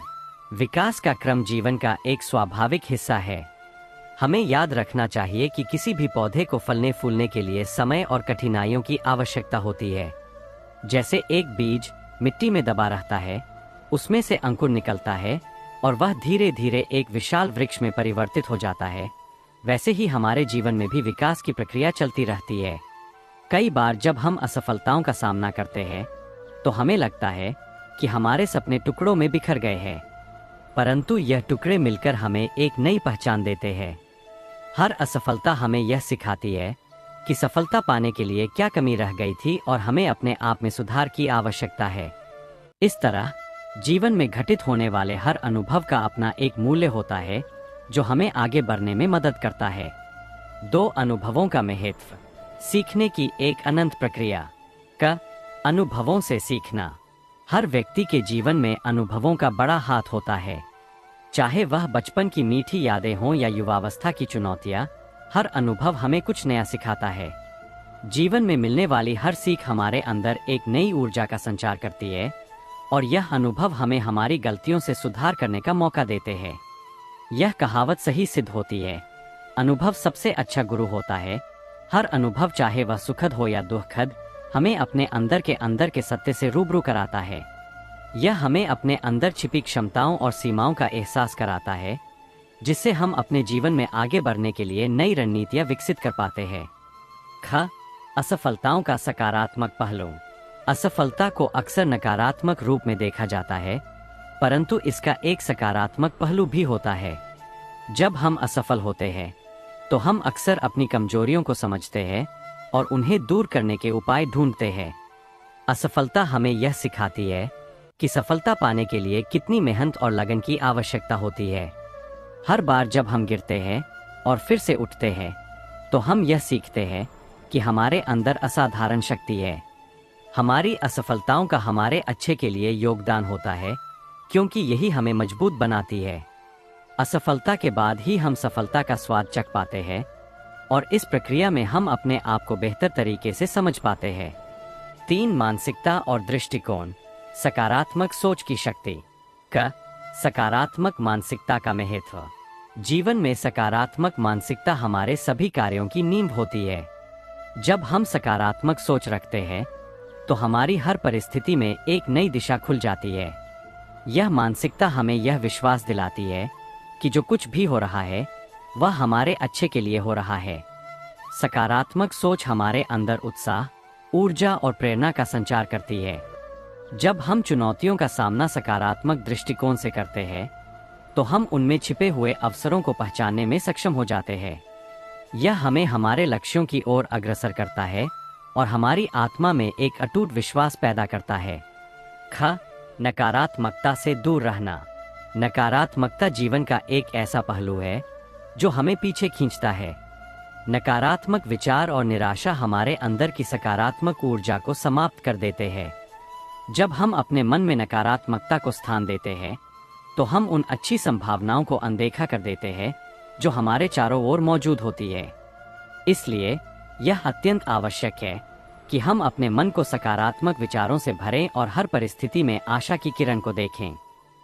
विकास का क्रम जीवन का एक स्वाभाविक हिस्सा है। हमें याद रखना चाहिए कि किसी भी पौधे को फलने फूलने के लिए समय और कठिनाइयों की आवश्यकता होती है। जैसे एक बीज मिट्टी में दबा रहता है, उसमें से अंकुर निकलता है और वह धीरे धीरे एक विशाल वृक्ष में परिवर्तित हो जाता है, वैसे ही हमारे जीवन में भी विकास की प्रक्रिया चलती रहती है। कई बार जब हम असफलताओं का सामना करते हैं तो हमें लगता है कि हमारे सपने टुकड़ों में बिखर गए हैं, परंतु यह टुकड़े मिलकर हमें एक नई पहचान देते हैं। हर असफलता हमें यह सिखाती है कि सफलता पाने के लिए क्या कमी रह गई थी और हमें अपने आप में सुधार की आवश्यकता है। इस तरह जीवन में घटित होने वाले हर अनुभव का अपना एक मूल्य होता है जो हमें आगे बढ़ने में मदद करता है। 2 अनुभवों का महत्व। सीखने की एक अनंत प्रक्रिया। क अनुभवों से सीखना। हर व्यक्ति के जीवन में अनुभवों का बड़ा हाथ होता है, चाहे वह बचपन की मीठी यादें हों या युवावस्था की चुनौतियां। हर अनुभव हमें कुछ नया सिखाता है। जीवन में मिलने वाली हर सीख हमारे अंदर एक नई ऊर्जा का संचार करती है और यह अनुभव हमें हमारी गलतियों से सुधार करने का मौका देते हैं। यह कहावत सही सिद्ध होती है, अनुभव सबसे अच्छा गुरु होता है। हर अनुभव, चाहे वह सुखद हो या दुखद, हमें अपने अंदर के सत्य से रूबरू कराता है। यह हमें अपने अंदर छिपी क्षमताओं और सीमाओं का एहसास कराता है, जिससे हम अपने जीवन में आगे बढ़ने के लिए नई रणनीतियां विकसित कर पाते हैं। ख असफलताओं का सकारात्मक पहलू। असफलता को अक्सर नकारात्मक रूप में देखा जाता है, परंतु इसका एक सकारात्मक पहलू भी होता है। जब हम असफल होते हैं तो हम अक्सर अपनी कमजोरियों को समझते हैं और उन्हें दूर करने के उपाय ढूंढते हैं। असफलता हमें यह सिखाती है कि सफलता पाने के लिए कितनी मेहनत और लगन की आवश्यकता होती है। हर बार जब हम गिरते हैं और फिर से उठते हैं तो हम यह सीखते हैं कि हमारे अंदर असाधारण शक्ति है। हमारी असफलताओं का हमारे अच्छे के लिए योगदान होता है, क्योंकि यही हमें मजबूत बनाती है। असफलता के बाद ही हम सफलता का स्वाद चख पाते हैं और इस प्रक्रिया में हम अपने आप को बेहतर तरीके से समझ पाते हैं। 3 मानसिकता और दृष्टिकोण। सकारात्मक सोच की शक्ति। क सकारात्मक मानसिकता का महत्व। जीवन में सकारात्मक मानसिकता हमारे सभी कार्यों की नींव होती है। जब हम सकारात्मक सोच रखते हैं तो हमारी हर परिस्थिति में एक नई दिशा खुल जाती है। यह मानसिकता हमें यह विश्वास दिलाती है कि जो कुछ भी हो रहा है वह हमारे अच्छे के लिए हो रहा है। सकारात्मक सोच हमारे अंदर उत्साह, ऊर्जा और प्रेरणा का संचार करती है। जब हम चुनौतियों का सामना सकारात्मक दृष्टिकोण से करते हैं तो हम उनमें छिपे हुए अवसरों को पहचानने में सक्षम हो जाते हैं। यह हमें हमारे लक्ष्यों की ओर अग्रसर करता है और हमारी आत्मा में एक अटूट विश्वास पैदा करता है। ख नकारात्मकता से दूर रहना। नकारात्मकता जीवन का एक ऐसा पहलू है जो हमें पीछे खींचता है। नकारात्मक विचार और निराशा हमारे अंदर की सकारात्मक ऊर्जा को समाप्त कर देते हैं। जब हम अपने मन में नकारात्मकता को स्थान देते हैं तो हम उन अच्छी संभावनाओं को अनदेखा कर देते हैं जो हमारे चारों ओर मौजूद होती है। इसलिए यह अत्यंत आवश्यक है कि हम अपने मन को सकारात्मक विचारों से भरें और हर परिस्थिति में आशा की किरण को देखें।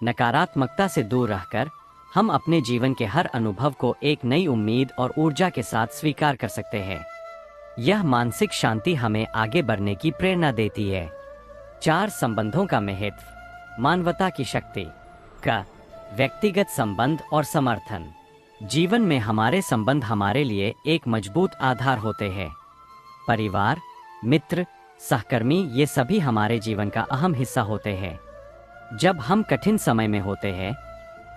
नकारात्मकता से दूर रहकर हम अपने जीवन के हर अनुभव को एक नई उम्मीद और ऊर्जा के साथ स्वीकार कर सकते हैं। यह मानसिक शांति हमें आगे बढ़ने की प्रेरणा देती है। 4 संबंधों का महत्व। मानवता की शक्ति। का व्यक्तिगत संबंध और समर्थन। जीवन में हमारे संबंध हमारे लिए एक मजबूत आधार होते हैं। परिवार, मित्र, सहकर्मी, ये सभी हमारे जीवन का अहम हिस्सा होते हैं। जब हम कठिन समय में होते हैं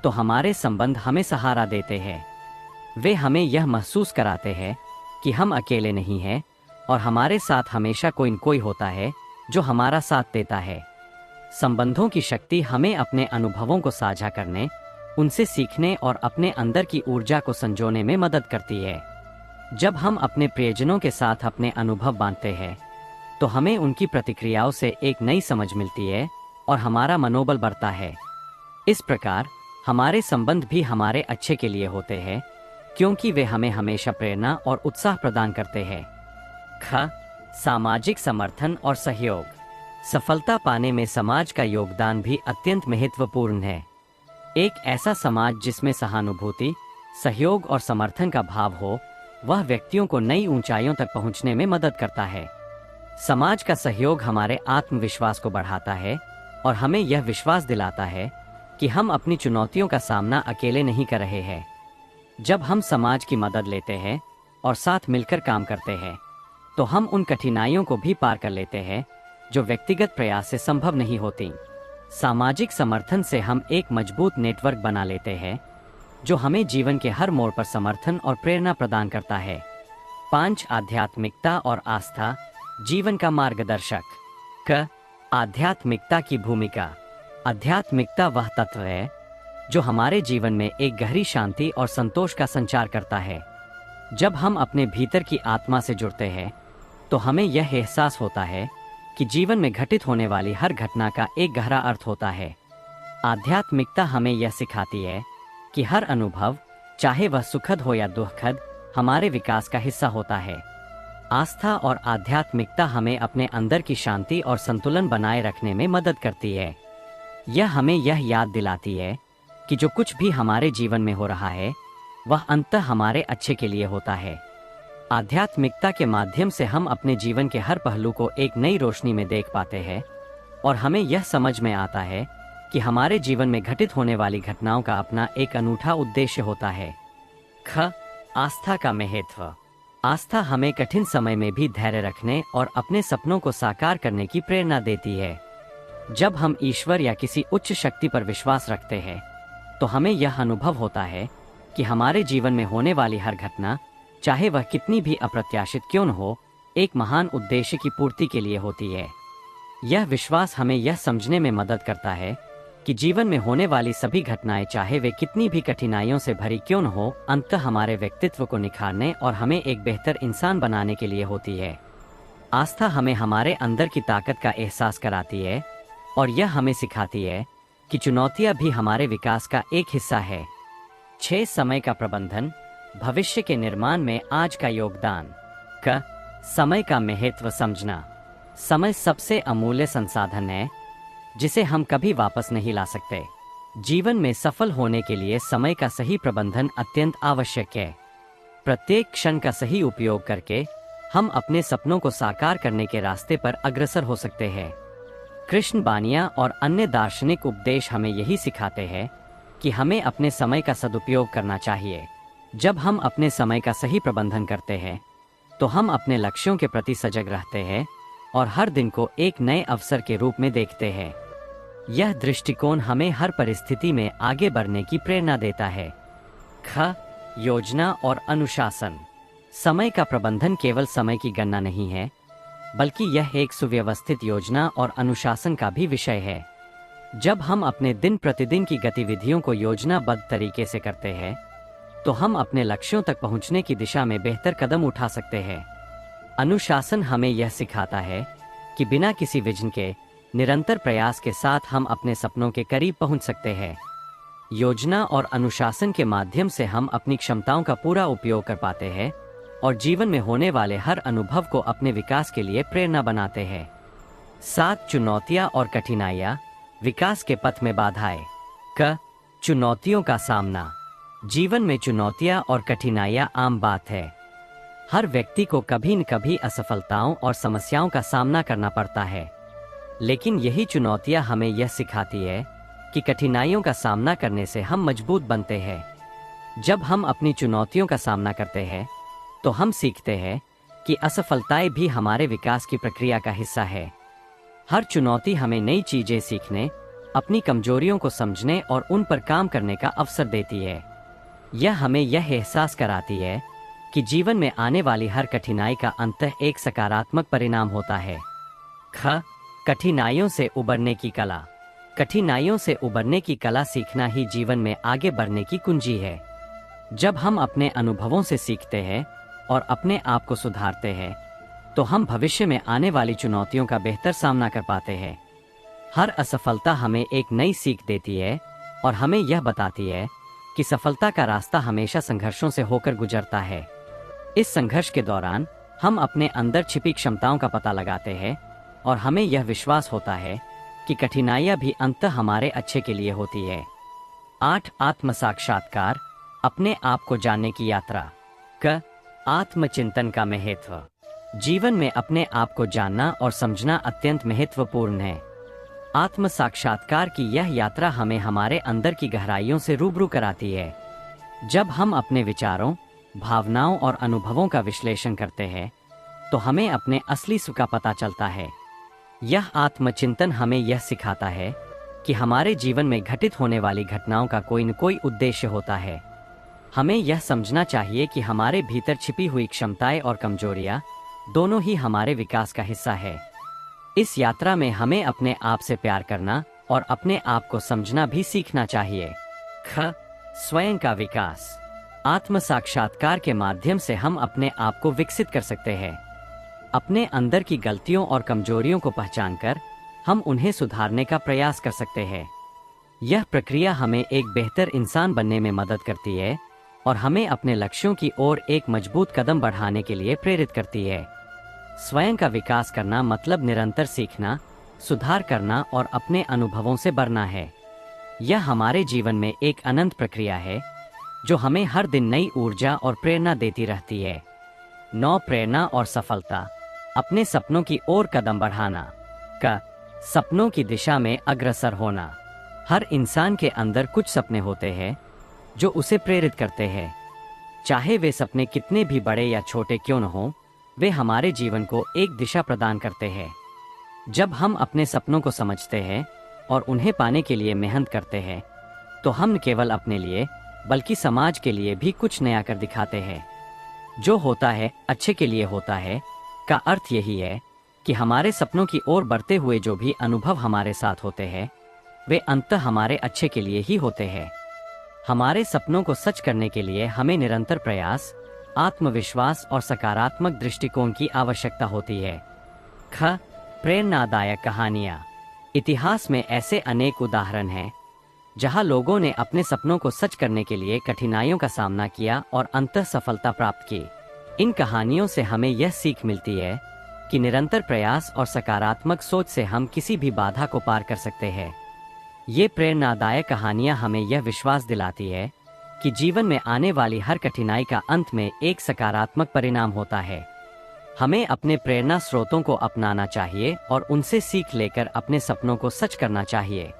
तो हमारे संबंध हमें सहारा देते हैं। वे हमें यह महसूस कराते हैं कि हम अकेले नहीं हैं और हमारे साथ हमेशा कोई न कोई होता है जो हमारा साथ देता है। संबंधों की शक्ति हमें अपने अनुभवों को साझा करने, उनसे सीखने और अपने अंदर की ऊर्जा को संजोने में मदद करती है। जब हम अपने प्रियजनों के साथ अपने अनुभव बांटते हैं तो हमें उनकी प्रतिक्रियाओं से एक नई समझ मिलती है और हमारा मनोबल बढ़ता है। इस प्रकार हमारे संबंध भी हमारे अच्छे के लिए होते हैं, क्योंकि वे हमें हमेशा प्रेरणा और उत्साह प्रदान करते हैं। ख, सामाजिक समर्थन और सहयोग। सफलता पाने में समाज का योगदान भी अत्यंत महत्वपूर्ण है। एक ऐसा समाज जिसमें सहानुभूति, सहयोग और समर्थन का भाव हो, वह व्यक्तियों को नई ऊंचाइयों तक पहुंचने में मदद करता है। समाज का सहयोग हमारे आत्मविश्वास को बढ़ाता है और हमें यह विश्वास दिलाता है कि हम अपनी चुनौतियों का सामना अकेले नहीं कर रहे हैं। जब हम समाज की मदद लेते हैं और साथ मिलकर काम करते हैं, तो हम उन कठिनाइयों को भी पार कर लेते हैं जो व्यक्तिगत प्रयास से संभव नहीं होती। सामाजिक समर्थन से हम एक मजबूत नेटवर्क बना लेते हैं जो हमें जीवन के हर मोड़ पर समर्थन और प्रेरणा प्रदान करता है। 5. आध्यात्मिकता और आस्था, जीवन का मार्गदर्शक। क, आध्यात्मिकता की भूमिका। आध्यात्मिकता वह तत्व है जो हमारे जीवन में एक गहरी शांति और संतोष का संचार करता है। जब हम अपने भीतर की आत्मा से जुड़ते हैं, तो हमें यह एहसास होता है कि जीवन में घटित होने वाली हर घटना का एक गहरा अर्थ होता है। आध्यात्मिकता हमें यह सिखाती है कि हर अनुभव, चाहे वह सुखद हो या दुखद, हमारे विकास का हिस्सा होता है। आस्था और आध्यात्मिकता हमें अपने अंदर की शांति और संतुलन बनाए रखने में मदद करती है। यह हमें यह याद दिलाती है कि जो कुछ भी हमारे जीवन में हो रहा है, वह अंततः हमारे अच्छे के लिए होता है। आध्यात्मिकता के माध्यम से हम अपने जीवन के हर पहलू को एक नई रोशनी में देख पाते हैं और हमें यह समझ में आता है कि हमारे जीवन में घटित होने वाली घटनाओं का अपना एक अनूठा उद्देश्य होता है। ख, आस्था का महत्व। आस्था हमें कठिन समय में भी धैर्य रखने और अपने सपनों को साकार करने की प्रेरणा देती है। जब हम ईश्वर या किसी उच्च शक्ति पर विश्वास रखते हैं, तो हमें यह अनुभव होता है कि हमारे जीवन में होने वाली हर घटना, चाहे वह कितनी भी अप्रत्याशित क्यों न हो, एक महान उद्देश्य की पूर्ति के लिए होती है। यह विश्वास हमें यह समझने में मदद करता है कि जीवन में होने वाली सभी घटनाएं, चाहे वे कितनी भी कठिनाइयों से भरी क्यों न हो, अंततः हमारे व्यक्तित्व को निखारने और हमें एक बेहतर इंसान बनाने के लिए होती है। आस्था हमें हमारे अंदर की ताकत का एहसास कराती है और यह हमें सिखाती है कि चुनौतियां भी हमारे विकास का एक हिस्सा है। 6. समय का प्रबंधन, भविष्य के निर्माण में आज का योगदान। क, समय का महत्व समझना। समय सबसे अमूल्य संसाधन है जिसे हम कभी वापस नहीं ला सकते। जीवन में सफल होने के लिए समय का सही प्रबंधन अत्यंत आवश्यक है। प्रत्येक क्षण का सही उपयोग करके हम अपने सपनों को साकार करने के रास्ते पर अग्रसर हो सकते हैं। कृष्ण बानिया और अन्य दार्शनिक उपदेश हमें यही सिखाते हैं कि हमें अपने समय का सदुपयोग करना चाहिए। जब हम अपने समय का सही प्रबंधन करते हैं, तो हम अपने लक्ष्यों के प्रति सजग रहते हैं और हर दिन को एक नए अवसर के रूप में देखते हैं। यह दृष्टिकोण हमें हर परिस्थिति में आगे बढ़ने की प्रेरणा देता है। ख, योजना और अनुशासन। समय का प्रबंधन केवल समय की गणना नहीं है, बल्कि यह एक सुव्यवस्थित योजना और अनुशासन का भी विषय है। जब हम अपने दिन प्रतिदिन की गतिविधियों को योजनाबद्ध तरीके से करते हैं, तो हम अपने लक्ष्यों तक पहुंचने की दिशा में बेहतर कदम उठा सकते हैं। अनुशासन हमें यह सिखाता है कि बिना किसी विघ्न के निरंतर प्रयास के साथ हम अपने सपनों के करीब पहुंच सकते हैं। योजना और अनुशासन के माध्यम से हम अपनी क्षमताओं का पूरा उपयोग कर पाते हैं और जीवन में होने वाले हर अनुभव को अपने विकास के लिए प्रेरणा बनाते हैं। 7. चुनौतियां और कठिनाइयां, विकास के पथ में बाधाएं। क, चुनौतियों का सामना। जीवन में चुनौतियां और कठिनाइयां आम बात है। हर व्यक्ति को कभी न कभी असफलताओं और समस्याओं का सामना करना पड़ता है, लेकिन यही चुनौतियां हमें यह सिखाती है कि कठिनाइयों का सामना करने से हम मजबूत बनते हैं। जब हम अपनी चुनौतियों का सामना करते हैं, तो हम सीखते हैं कि असफलताएं भी हमारे विकास की प्रक्रिया का हिस्सा है। हर चुनौती हमें नई चीजें सीखने, अपनी कमजोरियों को समझने और उन पर काम करने का अवसर देती है। यह हमें यह एहसास कराती है कि जीवन में आने वाली हर कठिनाई का अंततः एक सकारात्मक परिणाम होता है। ख, कठिनाइयों से उबरने की कला। कठिनाइयों से उबरने की कला सीखना ही जीवन में आगे बढ़ने की कुंजी है। जब हम अपने अनुभवों से सीखते हैं और अपने आप को सुधारते हैं, तो हम भविष्य में आने वाली चुनौतियों का बेहतर सामना कर पाते हैं। हर असफलता हमें एक नई सीख देती है और हमें यह बताती है कि सफलता का रास्ता हमेशा संघर्षों से होकर गुजरता है। इस संघर्ष के दौरान हम अपने अंदर छिपी क्षमताओं का पता लगाते हैं और हमें यह विश्वास होता है कि कठिनाइयां भी अंततः हमारे अच्छे के लिए होती है। 8 आत्म साक्षात्कार, अपने आप को जानने की यात्रा। क आत्मचिंतन का महत्व। जीवन में अपने आप को जानना और समझना अत्यंत महत्वपूर्ण है। आत्म साक्षात्कार की यह यात्रा हमें हमारे अंदर की गहराइयों से रूबरू कराती है। जब हम अपने विचारों, भावनाओं और अनुभवों का विश्लेषण करते हैं तो हमें अपने असली सुख का पता चलता है। यह आत्मचिंतन हमें यह सिखाता है कि हमारे जीवन में घटित होने वाली घटनाओं का कोई न कोई उद्देश्य होता है। हमें यह समझना चाहिए कि हमारे भीतर छिपी हुई क्षमताएं और कमजोरियां दोनों ही हमारे विकास का हिस्सा है। इस यात्रा में हमें अपने आप से प्यार करना और अपने आप को समझना भी सीखना चाहिए। ख स्वयं का विकास। आत्म साक्षात्कार के माध्यम से हम अपने आप को विकसित कर सकते हैं। अपने अंदर की गलतियों और कमजोरियों को पहचानकर हम उन्हें सुधारने का प्रयास कर सकते हैं। यह प्रक्रिया हमें एक बेहतर इंसान बनने में मदद करती है और हमें अपने लक्ष्यों की ओर एक मजबूत कदम बढ़ाने के लिए प्रेरित करती है। स्वयं का विकास करना मतलब निरंतर सीखना, सुधार करना और अपने अनुभवों से बढ़ना है। यह हमारे जीवन में एक अनंत प्रक्रिया है जो हमें हर दिन नई ऊर्जा और प्रेरणा देती रहती है। 9 प्रेरणा और सफलता। अपने सपनों की ओर कदम बढ़ाना। क सपनों की दिशा में अग्रसर होना। हर इंसान के अंदर कुछ सपने होते हैं जो उसे प्रेरित करते हैं। चाहे वे सपने कितने भी बड़े या छोटे क्यों न हों, वे हमारे जीवन को एक दिशा प्रदान करते हैं। जब हम अपने सपनों को समझते हैं और उन्हें पाने के लिए मेहनत करते हैं तो हम न केवल अपने लिए बल्कि समाज के लिए भी कुछ नया कर दिखाते हैं। जो होता है अच्छे के लिए होता है का अर्थ यही है कि हमारे सपनों की ओर बढ़ते हुए जो भी अनुभव हमारे साथ होते हैं वे अंततः हमारे अच्छे के लिए ही होते हैं। हमारे सपनों को सच करने के लिए हमें निरंतर प्रयास, आत्मविश्वास और सकारात्मक दृष्टिकोण की आवश्यकता होती है। ख प्रेरणादायक कहानियाँ। इतिहास में ऐसे अनेक उदाहरण हैं जहां लोगों ने अपने सपनों को सच करने के लिए कठिनाइयों का सामना किया और अंततः सफलता प्राप्त की। इन कहानियों से हमें यह सीख मिलती है कि निरंतर प्रयास और सकारात्मक सोच से हम किसी भी बाधा को पार कर सकते हैं। ये प्रेरणादायक कहानियां हमें यह विश्वास दिलाती है कि जीवन में आने वाली हर कठिनाई का अंत में एक सकारात्मक परिणाम होता है। हमें अपने प्रेरणा स्रोतों को अपनाना चाहिए और उनसे सीख लेकर अपने सपनों को सच करना चाहिए।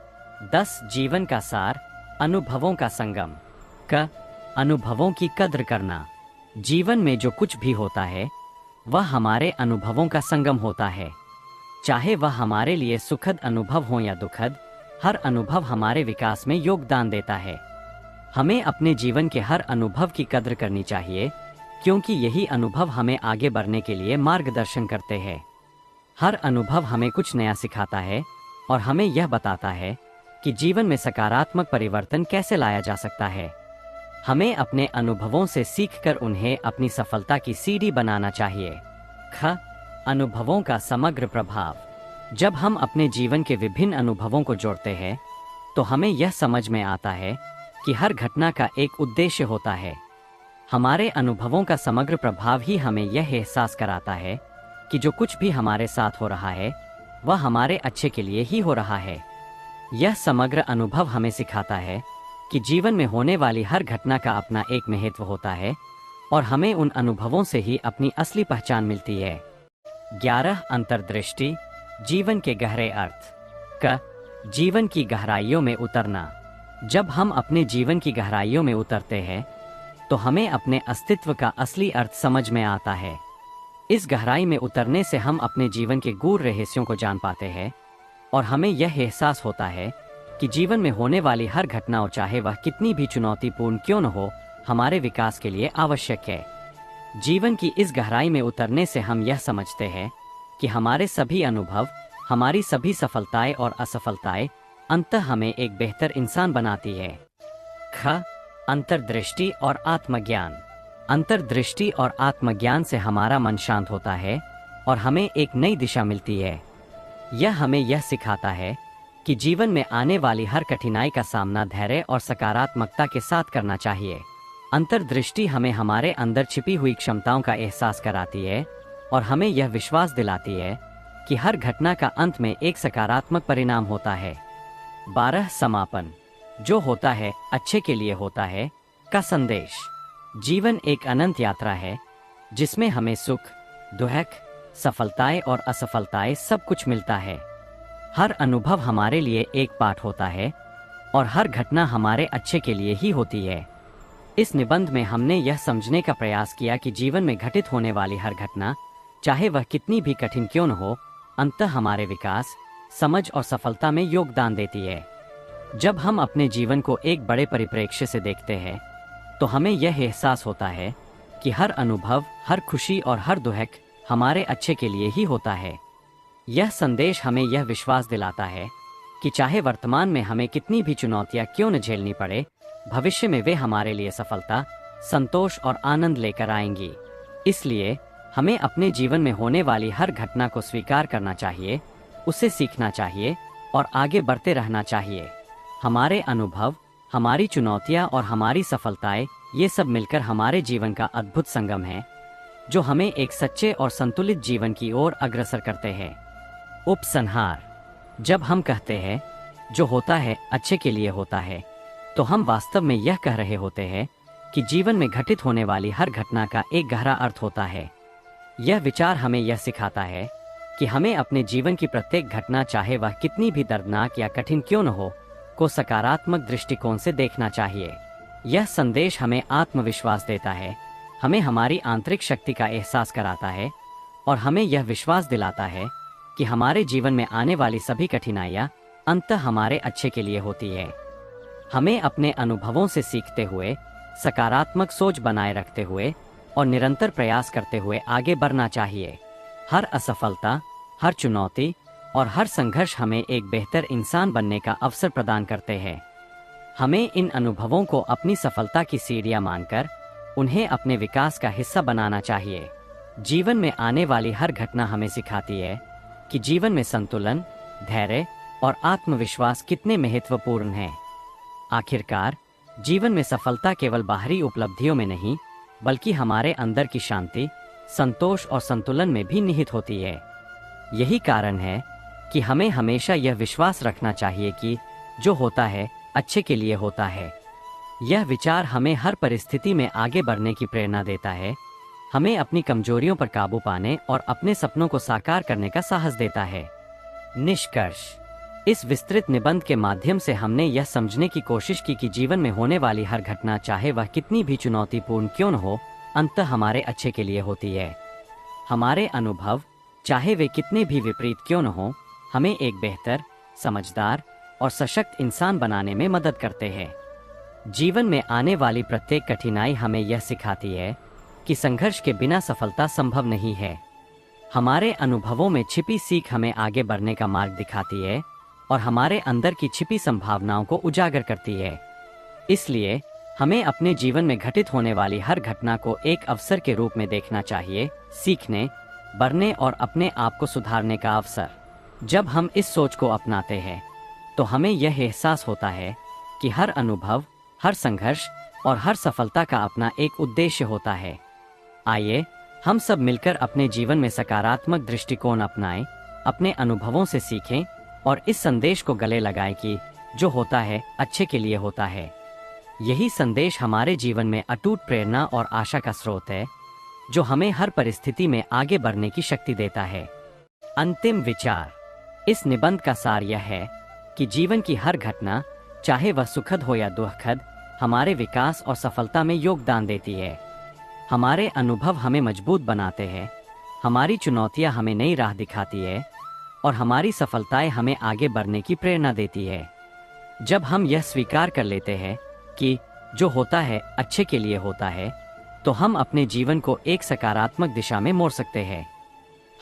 10 जीवन का सार, अनुभवों का संगम। क अनुभवों की कद्र करना। जीवन में जो कुछ भी होता है वह हमारे अनुभवों का संगम होता है। चाहे वह हमारे लिए सुखद अनुभव हो या दुखद, हर अनुभव हमारे विकास में योगदान देता है। हमें अपने जीवन के हर अनुभव की कद्र करनी चाहिए क्योंकि यही अनुभव हमें आगे बढ़ने के लिए मार्गदर्शन करते हैं। हर अनुभव हमें कुछ नया सिखाता है और हमें यह बताता है कि जीवन में सकारात्मक परिवर्तन कैसे लाया जा सकता है। हमें अपने अनुभवों से सीखकर उन्हें अपनी सफलता की सीढ़ी बनाना चाहिए। ख अनुभवों का समग्र प्रभाव। जब हम अपने जीवन के विभिन्न अनुभवों को जोड़ते हैं तो हमें यह समझ में आता है कि हर घटना का एक उद्देश्य होता है। हमारे अनुभवों का समग्र प्रभाव ही हमें यह एहसास कराता है कि जो कुछ भी हमारे साथ हो रहा है वह हमारे अच्छे के लिए ही हो रहा है। यह समग्र अनुभव हमें सिखाता है कि जीवन में होने वाली हर घटना का अपना एक महत्व होता है और हमें उन अनुभवों से ही अपनी असली पहचान मिलती है। 11 अंतर्दृष्टि, जीवन के गहरे अर्थ। क जीवन की गहराइयों में उतरना। जब हम अपने जीवन की गहराइयों में उतरते हैं तो हमें अपने अस्तित्व का असली अर्थ समझ में आता है। इस गहराई में उतरने से हम अपने जीवन के गूढ़ रहस्यों को जान पाते हैं और हमें यह एहसास होता है कि जीवन में होने वाली हर घटना, चाहे वह कितनी भी चुनौतीपूर्ण क्यों न हो, हमारे विकास के लिए आवश्यक है। जीवन की इस गहराई में उतरने से हम यह समझते हैं कि हमारे सभी अनुभव, हमारी सभी सफलताएं और असफलताएं अंततः हमें एक बेहतर इंसान बनाती है। ख अंतर्दृष्टि और आत्मज्ञान। अंतर्दृष्टि और आत्मज्ञान से हमारा मन शांत होता है और हमें एक नई दिशा मिलती है। यह हमें यह सिखाता है कि जीवन में आने वाली हर कठिनाई का सामना धैर्य और सकारात्मकता के साथ करना चाहिए। अंतर्दृष्टि हमें हमारे अंदर छिपी हुई क्षमताओं का एहसास कराती है और हमें यह विश्वास दिलाती है कि हर घटना का अंत में एक सकारात्मक परिणाम होता है। 12 समापन। जो होता है अच्छे के लिए होता है का संदेश। जीवन एक अनंत यात्रा है जिसमें हमें सुख, दुख, सफलताएं और असफलताएं सब कुछ मिलता है। हर अनुभव हमारे लिए एक पाठ होता है और हर घटना हमारे अच्छे के लिए ही होती है। इस निबंध में हमने यह समझने का प्रयास किया कि जीवन में घटित होने वाली हर घटना, चाहे वह कितनी भी कठिन क्यों न हो, अंततः हमारे विकास, समझ और सफलता में योगदान देती है। जब हम अपने जीवन को एक बड़े परिप्रेक्ष्य से देखते हैं तो हमें यह एहसास होता है कि हर अनुभव, हर खुशी और हर दुख हमारे अच्छे के लिए ही होता है। यह संदेश हमें यह विश्वास दिलाता है कि चाहे वर्तमान में हमें कितनी भी चुनौतियां क्यों न झेलनी पड़े, भविष्य में वे हमारे लिए सफलता, संतोष और आनंद लेकर आएंगी। इसलिए हमें अपने जीवन में होने वाली हर घटना को स्वीकार करना चाहिए, उससे सीखना चाहिए और आगे बढ़ते रहना चाहिए। हमारे अनुभव, हमारी चुनौतियां और हमारी सफलताएं, ये सब मिलकर हमारे जीवन का अद्भुत संगम है जो हमें एक सच्चे और संतुलित जीवन की ओर अग्रसर करते हैं। उपसंहार। जब हम कहते हैं जो होता है अच्छे के लिए होता है, तो हम वास्तव में यह कह रहे होते हैं कि जीवन में घटित होने वाली हर घटना का एक गहरा अर्थ होता है। यह विचार हमें यह सिखाता है कि हमें अपने जीवन की प्रत्येक घटना, चाहे वह कितनी भी दर्दनाक या कठिन क्यों न हो, को सकारात्मक दृष्टिकोण से देखना चाहिए। यह संदेश हमें आत्मविश्वास देता है, हमें हमारी आंतरिक शक्ति का एहसास कराता है और हमें यह विश्वास दिलाता है कि हमारे जीवन में आने वाली सभी कठिनाइयां अंततः हमारे अच्छे के लिए होती है। हमें अपने अनुभवों से सीखते हुए, सकारात्मक सोच बनाए रखते हुए और निरंतर प्रयास करते हुए आगे बढ़ना चाहिए। हर असफलता, हर चुनौती और हर संघर्ष हमें एक बेहतर इंसान बनने का अवसर प्रदान करते हैं। हमें इन अनुभवों को अपनी सफलता की सीढ़ियां मानकर उन्हें अपने विकास का हिस्सा बनाना चाहिए। जीवन में आने वाली हर घटना हमें सिखाती है कि जीवन में संतुलन, धैर्य और आत्मविश्वास कितने महत्वपूर्ण हैं। आखिरकार, जीवन में सफलता केवल बाहरी उपलब्धियों में नहीं, बल्कि हमारे अंदर की शांति, संतोष और संतुलन में भी निहित होती है। यही कारण है कि हमें हमेशा यह विश्वास रखना चाहिए कि जो होता है अच्छे के लिए होता है। यह विचार हमें हर परिस्थिति में आगे बढ़ने की प्रेरणा देता है, हमें अपनी कमजोरियों पर काबू पाने और अपने सपनों को साकार करने का साहस देता है। निष्कर्ष। इस विस्तृत निबंध के माध्यम से हमने यह समझने की कोशिश की कि जीवन में होने वाली हर घटना, चाहे वह कितनी भी चुनौतीपूर्ण क्यों न हो, अंततः हमारे अच्छे के लिए होती है। हमारे अनुभव, चाहे वे कितने भी विपरीत क्यों न हो, हमें एक बेहतर, समझदार और सशक्त इंसान बनाने में मदद करते हैं। जीवन में आने वाली प्रत्येक कठिनाई हमें यह सिखाती है कि संघर्ष के बिना सफलता संभव नहीं है। हमारे अनुभवों में छिपी सीख हमें आगे बढ़ने का मार्ग दिखाती है और हमारे अंदर की छिपी संभावनाओं को उजागर करती है। इसलिए हमें अपने जीवन में घटित होने वाली हर घटना को एक अवसर के रूप में देखना चाहिए, सीखने, बढ़ने और अपने आप को सुधारने का अवसर। जब हम इस सोच को अपनाते हैं तो हमें यह एहसास होता है कि हर अनुभव, हर संघर्ष और हर सफलता का अपना एक उद्देश्य होता है। आइए हम सब मिलकर अपने जीवन में सकारात्मक दृष्टिकोण अपनाएं, अपने अनुभवों से सीखें और इस संदेश को गले लगाएं कि जो होता है अच्छे के लिए होता है। यही संदेश हमारे जीवन में अटूट प्रेरणा और आशा का स्रोत है, जो हमें हर परिस्थिति में आगे बढ़ने की शक्ति देता है। अंतिम विचार। इस निबंध का सार यह है कि जीवन की हर घटना, चाहे वह सुखद हो या दुखद, हमारे विकास और सफलता में योगदान देती है। हमारे अनुभव हमें मजबूत बनाते हैं, हमारी चुनौतियां हमें नई राह दिखाती है और हमारी सफलताएं हमें आगे बढ़ने की प्रेरणा देती है। जब हम यह स्वीकार कर लेते हैं कि जो होता है अच्छे के लिए होता है, तो हम अपने जीवन को एक सकारात्मक दिशा में मोड़ सकते हैं।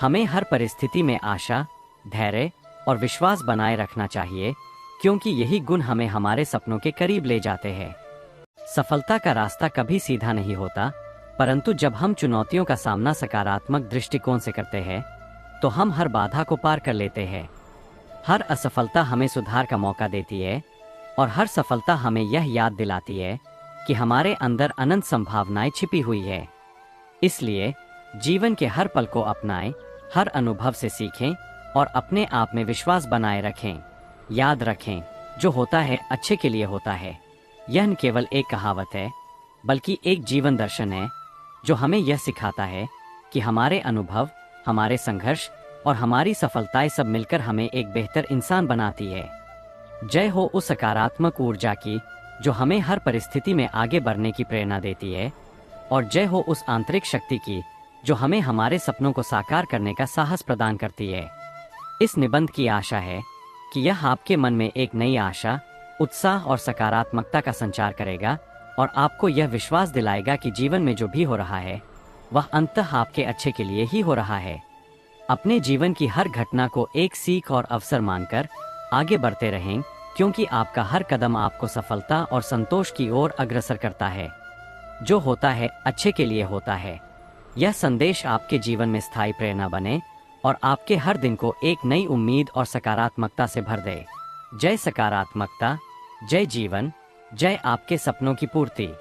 हमें हर परिस्थिति में आशा, धैर्य और विश्वास बनाए रखना चाहिए, क्योंकि यही गुण हमें हमारे सपनों के करीब ले जाते हैं। सफलता का रास्ता कभी सीधा नहीं होता, परंतु जब हम चुनौतियों का सामना सकारात्मक दृष्टिकोण से करते हैं, तो हम हर बाधा को पार कर लेते हैं। हर असफलता हमें सुधार का मौका देती है और हर सफलता हमें यह याद दिलाती है कि हमारे अंदर अनंत संभावनाएं छिपी हुई है। इसलिए जीवन के हर पल को अपनाएं, हर अनुभव से सीखें और अपने आप में विश्वास बनाए रखें। याद रखें, जो होता है अच्छे के लिए होता है। यह न केवल एक कहावत है, बल्कि एक जीवन दर्शन है जो हमें यह सिखाता है कि हमारे अनुभव, हमारे संघर्ष और हमारी सफलताएं सब मिलकर हमें एक बेहतर इंसान बनाती है। जय हो उस सकारात्मक ऊर्जा की जो हमें हर परिस्थिति में आगे बढ़ने की प्रेरणा देती है, और जय हो उस आंतरिक शक्ति की जो हमें हमारे सपनों को साकार करने का साहस प्रदान करती है। इस निबंध की आशा है कि यह आपके मन में एक नई आशा, उत्साह और सकारात्मकता का संचार करेगा और आपको यह विश्वास दिलाएगा कि जीवन में जो भी हो रहा है वह अंततः आपके अच्छे के लिए ही हो रहा है। अपने जीवन की हर घटना को एक सीख और अवसर मानकर आगे बढ़ते रहें, क्योंकि आपका हर कदम आपको सफलता और संतोष की ओर अग्रसर करता है। जो होता है अच्छे के लिए होता है। यह संदेश आपके जीवन में स्थायी प्रेरणा बने और आपके हर दिन को एक नई उम्मीद और सकारात्मकता से भर दे। जय सकारात्मकता, जय जीवन, जय आपके सपनों की पूर्ति।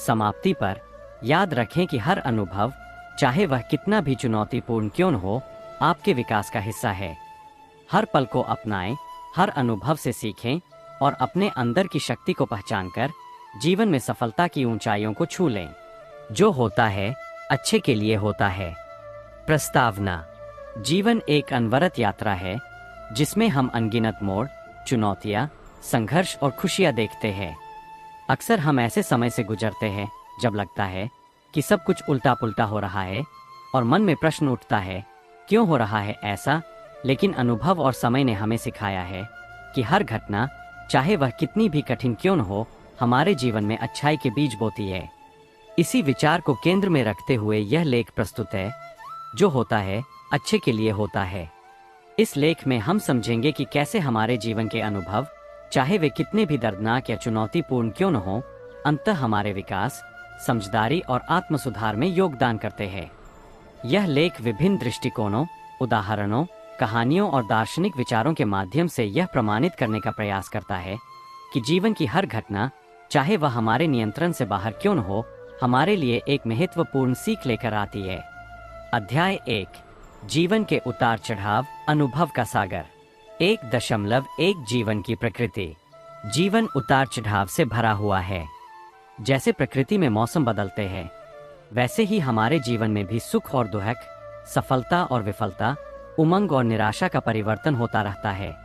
समाप्ति पर याद रखें कि हर अनुभव, चाहे वह कितना भी चुनौतीपूर्ण क्यों न हो, आपके विकास का हिस्सा है। हर पल को अपनाएं, हर अनुभव से सीखें और अपने अंदर की शक्ति को पहचानकर जीवन में सफलता की ऊंचाइयों को छू लें। जो होता है अच्छे के लिए होता है। प्रस्तावना: जीवन एक अनवरत यात्रा है जिसमें हम अनगिनत मोड़, चुनौतियां, संघर्ष और खुशियां देखते हैं। अक्सर हम ऐसे समय से गुजरते हैं जब लगता है कि सब कुछ उल्टा पुल्टा हो रहा है और मन में प्रश्न उठता है, क्यों हो रहा है ऐसा? लेकिन अनुभव और समय ने हमें सिखाया है कि हर घटना, चाहे वह कितनी भी कठिन क्यों न हो, हमारे जीवन में अच्छाई के बीज बोती है। इसी विचार को केंद्र में रखते हुए यह लेख प्रस्तुत है, जो होता है अच्छे के लिए होता है। इस लेख में हम समझेंगे कि कैसे हमारे जीवन के अनुभव, चाहे वे कितने भी दर्दनाक या चुनौतीपूर्ण क्यों न हो, अंततः हमारे विकास, समझदारी और आत्म सुधार में योगदान करते हैं। यह लेख विभिन्न दृष्टिकोणों, उदाहरणों, कहानियों और दार्शनिक विचारों के माध्यम से यह प्रमाणित करने का प्रयास करता है कि जीवन की हर घटना, चाहे वह हमारे नियंत्रण से बाहर क्यों न हो, हमारे लिए एक महत्वपूर्ण सीख लेकर आती है। अध्याय 1: जीवन के उतार चढ़ाव, अनुभव का सागर। 1.1 जीवन की प्रकृति। जीवन उतार चढ़ाव से भरा हुआ है। जैसे प्रकृति में मौसम बदलते हैं, वैसे ही हमारे जीवन में भी सुख और दुख, सफलता और विफलता, उमंग और निराशा का परिवर्तन होता रहता है।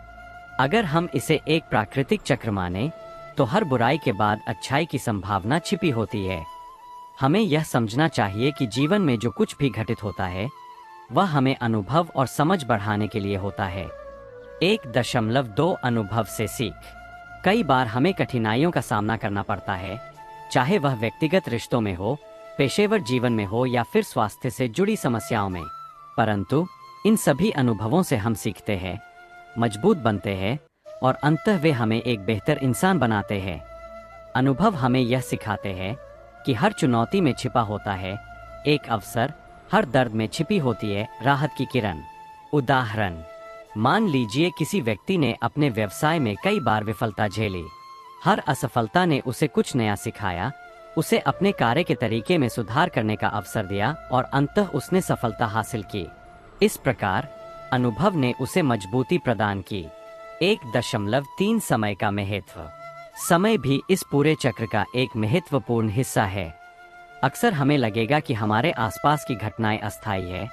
अगर हम इसे एक प्राकृतिक चक्र माने, तो हर बुराई के बाद अच्छाई की संभावना छिपी होती है। हमें यह समझना चाहिए कि जीवन में जो कुछ भी घटित होता है, वह हमें अनुभव और समझ बढ़ाने के लिए होता है। 1.2 अनुभव से सीख। कई बार हमें कठिनाइयों का सामना करना पड़ता है, चाहे वह व्यक्तिगत रिश्तों में हो, पेशेवर जीवन में हो या फिर स्वास्थ्य से जुड़ी समस्याओं में। परंतु इन सभी अनुभवों से हम सीखते हैं, मजबूत बनते हैं और अंततः वे हमें एक बेहतर इंसान बनाते हैं। अनुभव हमें यह सिखाते हैं कि हर चुनौती में छिपा होता है एक अवसर, हर दर्द में छिपी होती है राहत की किरण। उदाहरण: मान लीजिए किसी व्यक्ति ने अपने व्यवसाय में कई बार विफलता झेली। हर असफलता ने उसे कुछ नया सिखाया, उसे अपने कार्य के तरीके में सुधार करने का अवसर दिया और अंततः उसने सफलता हासिल की। इस प्रकार अनुभव ने उसे मजबूती प्रदान की। 1.3 समय का महत्व। समय भी इस पूरे चक्र का एक महत्वपूर्ण हिस्सा है। अक्सर हमें लगेगा कि हमारे आसपास की घटनाएं अस्थायी है,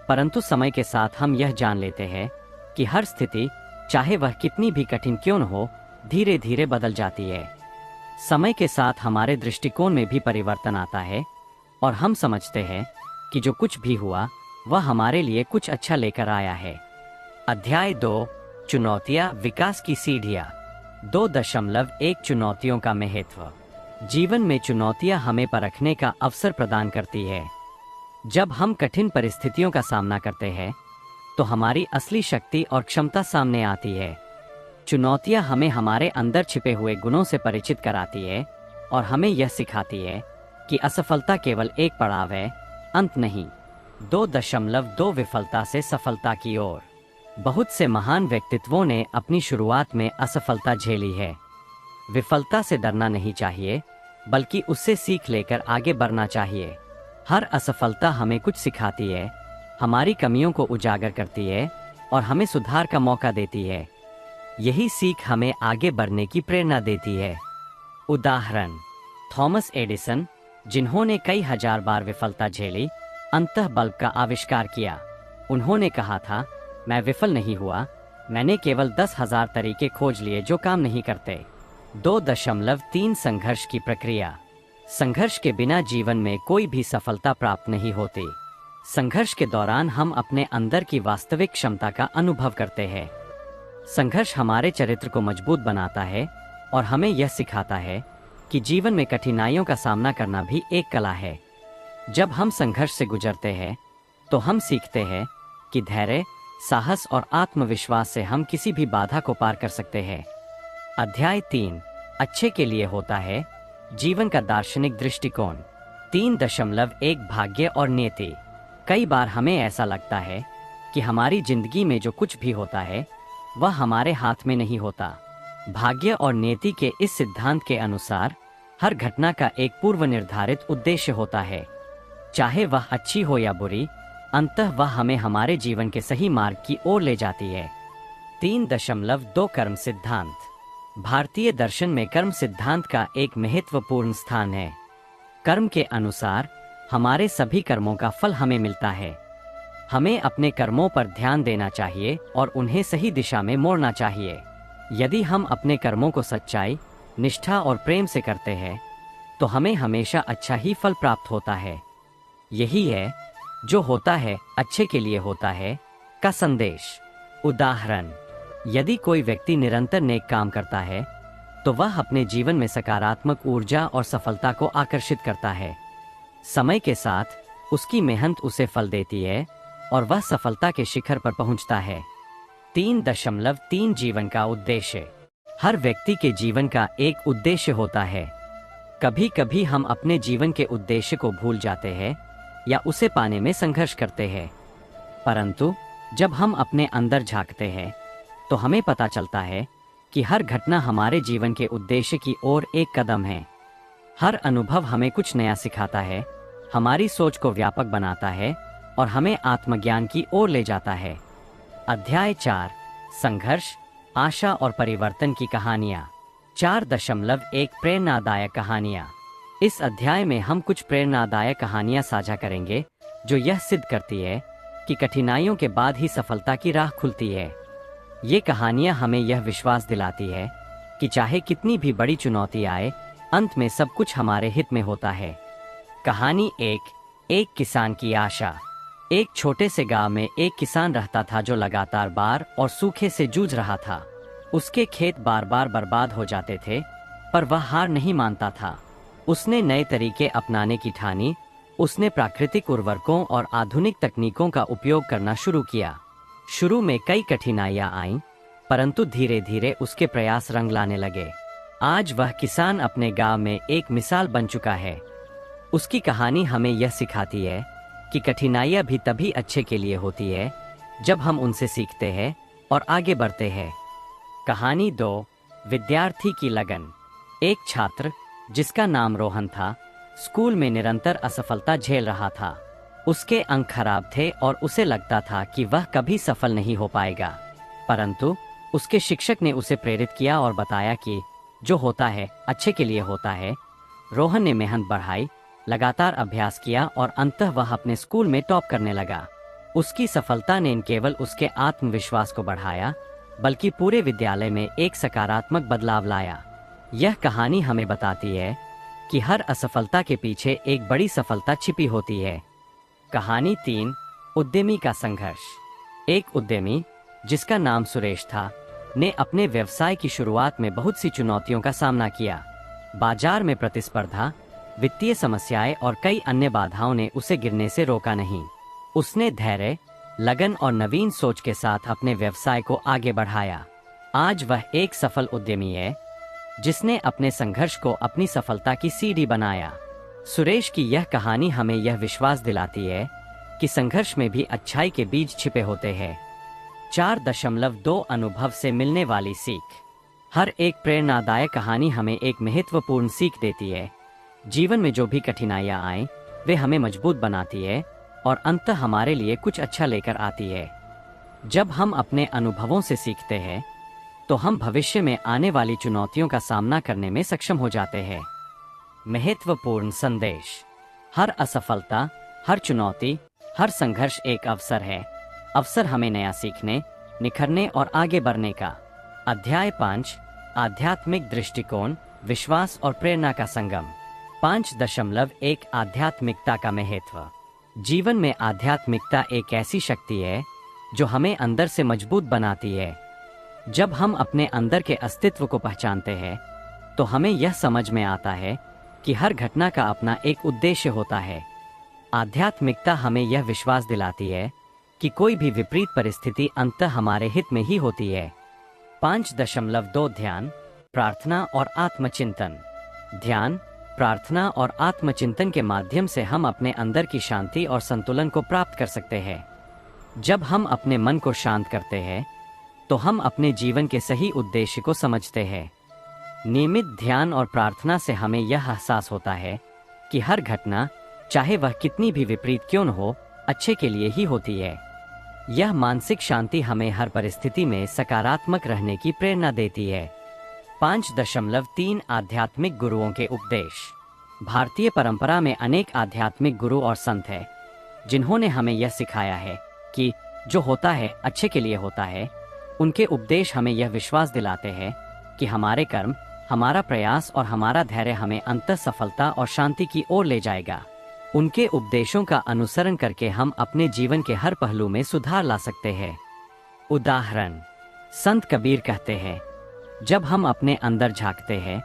परंतु समय के साथ हम यह जान लेते हैं कि हर स्थिति, चाहे वह कितनी भी कठिन क्यों न हो, धीरे धीरे बदल जाती है। समय के साथ हमारे दृष्टिकोण में भी परिवर्तन आता है और हम समझते हैं कि जो कुछ भी हुआ वह हमारे लिए कुछ अच्छा लेकर आया है। अध्याय 2: चुनौतियां, विकास की सीढ़ियां। 2.1 चुनौतियों का महत्व। जीवन में चुनौतियां हमें परखने का अवसर प्रदान करती है। जब हम कठिन परिस्थितियों का सामना करते हैं, तो हमारी असली शक्ति और क्षमता सामने आती है। चुनौतियां हमें हमारे अंदर छिपे हुए गुणों से परिचित कराती है और हमें यह सिखाती है कि असफलता केवल एक पड़ाव है, अंत नहीं। 2.2 विफलता से सफलता की ओर। बहुत से महान व्यक्तित्वों ने अपनी शुरुआत में असफलता झेली है। विफलता से डरना नहीं चाहिए, बल्कि उससे सीख लेकर आगे बढ़ना चाहिए। हर असफलता हमें कुछ सिखाती है, हमारी कमियों को उजागर करती है और हमें सुधार का मौका देती है। यही सीख हमें आगे बढ़ने की प्रेरणा देती है। उदाहरण, थॉमस एडिसन, जिन्होंने कई हजार बार विफलता झेली, अंततः बल्ब का आविष्कार किया। उन्होंने कहा था, मैं विफल नहीं हुआ, मैंने केवल 10,000 तरीके खोज लिए जो काम नहीं करते। 2.3 संघर्ष की प्रक्रिया। संघर्ष के बिना जीवन में कोई भी सफलता प्राप्त नहीं होती। संघर्ष के दौरान हम अपने अंदर की वास्तविक क्षमता का अनुभव करते हैं। संघर्ष हमारे चरित्र को मजबूत बनाता है और हमें यह सिखाता है कि जीवन में कठिनाइयों का सामना करना भी एक कला है। जब हम संघर्ष से गुजरते हैं तो हम सीखते हैं कि धैर्य, साहस और आत्मविश्वास से हम किसी भी बाधा को पार कर सकते हैं। अध्याय 3, अच्छे के लिए होता है, जीवन का दार्शनिक दृष्टिकोण। 3.1 भाग्य और नियति। कई बार हमें ऐसा लगता है कि हमारी जिंदगी में जो कुछ भी होता है वह हमारे हाथ में नहीं होता। भाग्य और नियति के इस सिद्धांत के अनुसार हर घटना का एक पूर्व निर्धारित उद्देश्य होता है। चाहे वह अच्छी हो या बुरी, अंततः वह हमें हमारे जीवन के सही मार्ग की ओर ले जाती है। 3.2 कर्म सिद्धांत। भारतीय दर्शन में कर्म सिद्धांत का एक महत्वपूर्ण स्थान है। कर्म के अनुसार हमारे सभी कर्मों का फल हमें मिलता है। हमें अपने कर्मों पर ध्यान देना चाहिए और उन्हें सही दिशा में मोड़ना चाहिए। यदि हम अपने कर्मों को सच्चाई, निष्ठा और प्रेम से करते हैं तो हमें हमेशा अच्छा ही फल प्राप्त होता है। यही है जो होता है अच्छे के लिए होता है का संदेश। उदाहरण, यदि कोई व्यक्ति निरंतर नेक काम करता है तो वह अपने जीवन में सकारात्मक ऊर्जा और सफलता को आकर्षित करता है। समय के साथ उसकी मेहनत उसे फल देती है और वह सफलता के शिखर पर पहुंचता है। 3.3 जीवन का उद्देश्य। हर व्यक्ति के जीवन का एक उद्देश्य होता है। कभी कभी हम अपने जीवन के उद्देश्य को भूल जाते हैं या उसे पाने में संघर्ष करते हैं, परंतु जब हम अपने अंदर झांकते हैं तो हमें पता चलता है कि हर घटना हमारे जीवन के उद्देश्य की ओर एक कदम है। हर अनुभव हमें कुछ नया सिखाता है, हमारी सोच को व्यापक बनाता है और हमें आत्मज्ञान की ओर ले जाता है। अध्याय 4, संघर्ष, आशा और परिवर्तन की कहानियाँ। 4.1 प्रेरणादायक कहानियाँ। इस अध्याय में हम कुछ प्रेरणादायक कहानियाँ साझा करेंगे जो यह सिद्ध करती है कि कठिनाइयों के बाद ही सफलता की राह खुलती है। ये कहानियाँ हमें यह विश्वास दिलाती है कि चाहे कितनी भी बड़ी चुनौती आए, अंत में सब कुछ हमारे हित में होता है। कहानी 1, एक किसान की आशा। एक छोटे से गांव में एक किसान रहता था जो लगातार बाढ़ और सूखे से जूझ रहा था। उसके खेत बार बार बर्बाद हो जाते थे, पर वह हार नहीं मानता था। उसने नए तरीके अपनाने की ठानी। उसने प्राकृतिक उर्वरकों और आधुनिक तकनीकों का उपयोग करना शुरू किया। शुरू में कई कठिनाइयां आईं, परंतु धीरे धीरे उसके प्रयास रंग लाने लगे। आज वह किसान अपने गांव में एक मिसाल बन चुका है। उसकी कहानी हमें यह सिखाती है कि कठिनाइयां भी तभी अच्छे के लिए होती है जब हम उनसे सीखते हैं और आगे बढ़ते हैं। कहानी 2, विद्यार्थी की लगन। एक छात्र जिसका नाम रोहन था, स्कूल में निरंतर असफलता झेल रहा था। उसके अंक खराब थे और उसे लगता था कि वह कभी सफल नहीं हो पाएगा, परंतु उसके शिक्षक ने उसे प्रेरित किया और बताया कि जो होता है अच्छे के लिए होता है। रोहन ने मेहनत बढ़ाई, लगातार अभ्यास किया और अंततः वह अपने स्कूल में टॉप करने लगा। उसकी सफलता ने न केवल उसके आत्मविश्वास को बढ़ाया, बल्कि पूरे विद्यालय में एक सकारात्मक बदलाव लाया। यह कहानी हमें बताती है कि हर असफलता के पीछे एक बड़ी सफलता छिपी होती है। कहानी 3, उद्यमी का संघर्ष। एक उद्यमी जिसका नाम सुरेश था ने अपने व्यवसाय की शुरुआत में बहुत सी चुनौतियों का सामना किया। बाजार में प्रतिस्पर्धा, वित्तीय समस्याएं और कई अन्य बाधाओं ने उसे गिरने से रोका नहीं। उसने धैर्य, लगन और नवीन सोच के साथ अपने व्यवसाय को आगे बढ़ाया। आज वह एक सफल उद्यमी है जिसने अपने संघर्ष को अपनी सफलता की सीढ़ी बनाया। सुरेश की यह कहानी हमें यह विश्वास दिलाती है कि संघर्ष में भी अच्छाई के बीज छिपे होते हैं। 4.2 अनुभव से मिलने वाली सीख। हर एक प्रेरणादायक कहानी हमें एक महत्वपूर्ण सीख देती है। जीवन में जो भी कठिनाइयां आएं, वे हमें मजबूत बनाती है और अंततः हमारे लिए कुछ अच्छा लेकर आती है। जब हम अपने अनुभवों से सीखते हैं तो हम भविष्य में आने वाली चुनौतियों का सामना करने में सक्षम हो जाते हैं। महत्वपूर्ण संदेश। हर असफलता, हर चुनौती, हर संघर्ष एक अवसर है। अवसर हमें नया सीखने, निखरने और आगे बढ़ने का। अध्याय 5, आध्यात्मिक दृष्टिकोण, विश्वास और प्रेरणा का संगम। 5.1 आध्यात्मिकता का महत्व। जीवन में आध्यात्मिकता एक ऐसी शक्ति है जो हमें अंदर से मजबूत बनाती है। जब हम अपने अंदर के अस्तित्व को पहचानते हैं तो हमें यह समझ में आता है कि हर घटना का अपना एक उद्देश्य होता है। आध्यात्मिकता हमें यह विश्वास दिलाती है कि कोई भी विपरीत परिस्थिति अंततः हमारे हित में ही होती है। 5.2 ध्यान, प्रार्थना और आत्मचिंतन। ध्यान, प्रार्थना और आत्मचिंतन के माध्यम से हम अपने अंदर की शांति और संतुलन को प्राप्त कर सकते हैं। जब हम अपने मन को शांत करते हैं तो हम अपने जीवन के सही उद्देश्य को समझते हैं। नियमित ध्यान और प्रार्थना से हमें यह एहसास होता है कि हर घटना, चाहे वह कितनी भी विपरीत क्यों न हो, अच्छे के लिए ही होती है। यह मानसिक शांति हमें हर परिस्थिति में सकारात्मक रहने की प्रेरणा देती है। 5.3 आध्यात्मिक गुरुओं के उपदेश। भारतीय परंपरा में अनेक आध्यात्मिक गुरु और संत हैं जिन्होंने हमें यह सिखाया है कि जो होता है अच्छे के लिए होता है। उनके उपदेश हमें यह विश्वास दिलाते हैं कि हमारे कर्म, हमारा प्रयास और हमारा धैर्य हमें अंततः सफलता और शांति की ओर ले जाएगा। उनके उपदेशों का अनुसरण करके हम अपने जीवन के हर पहलू में सुधार ला सकते हैं। उदाहरण, संत कबीर कहते हैं, जब हम अपने अंदर झांकते हैं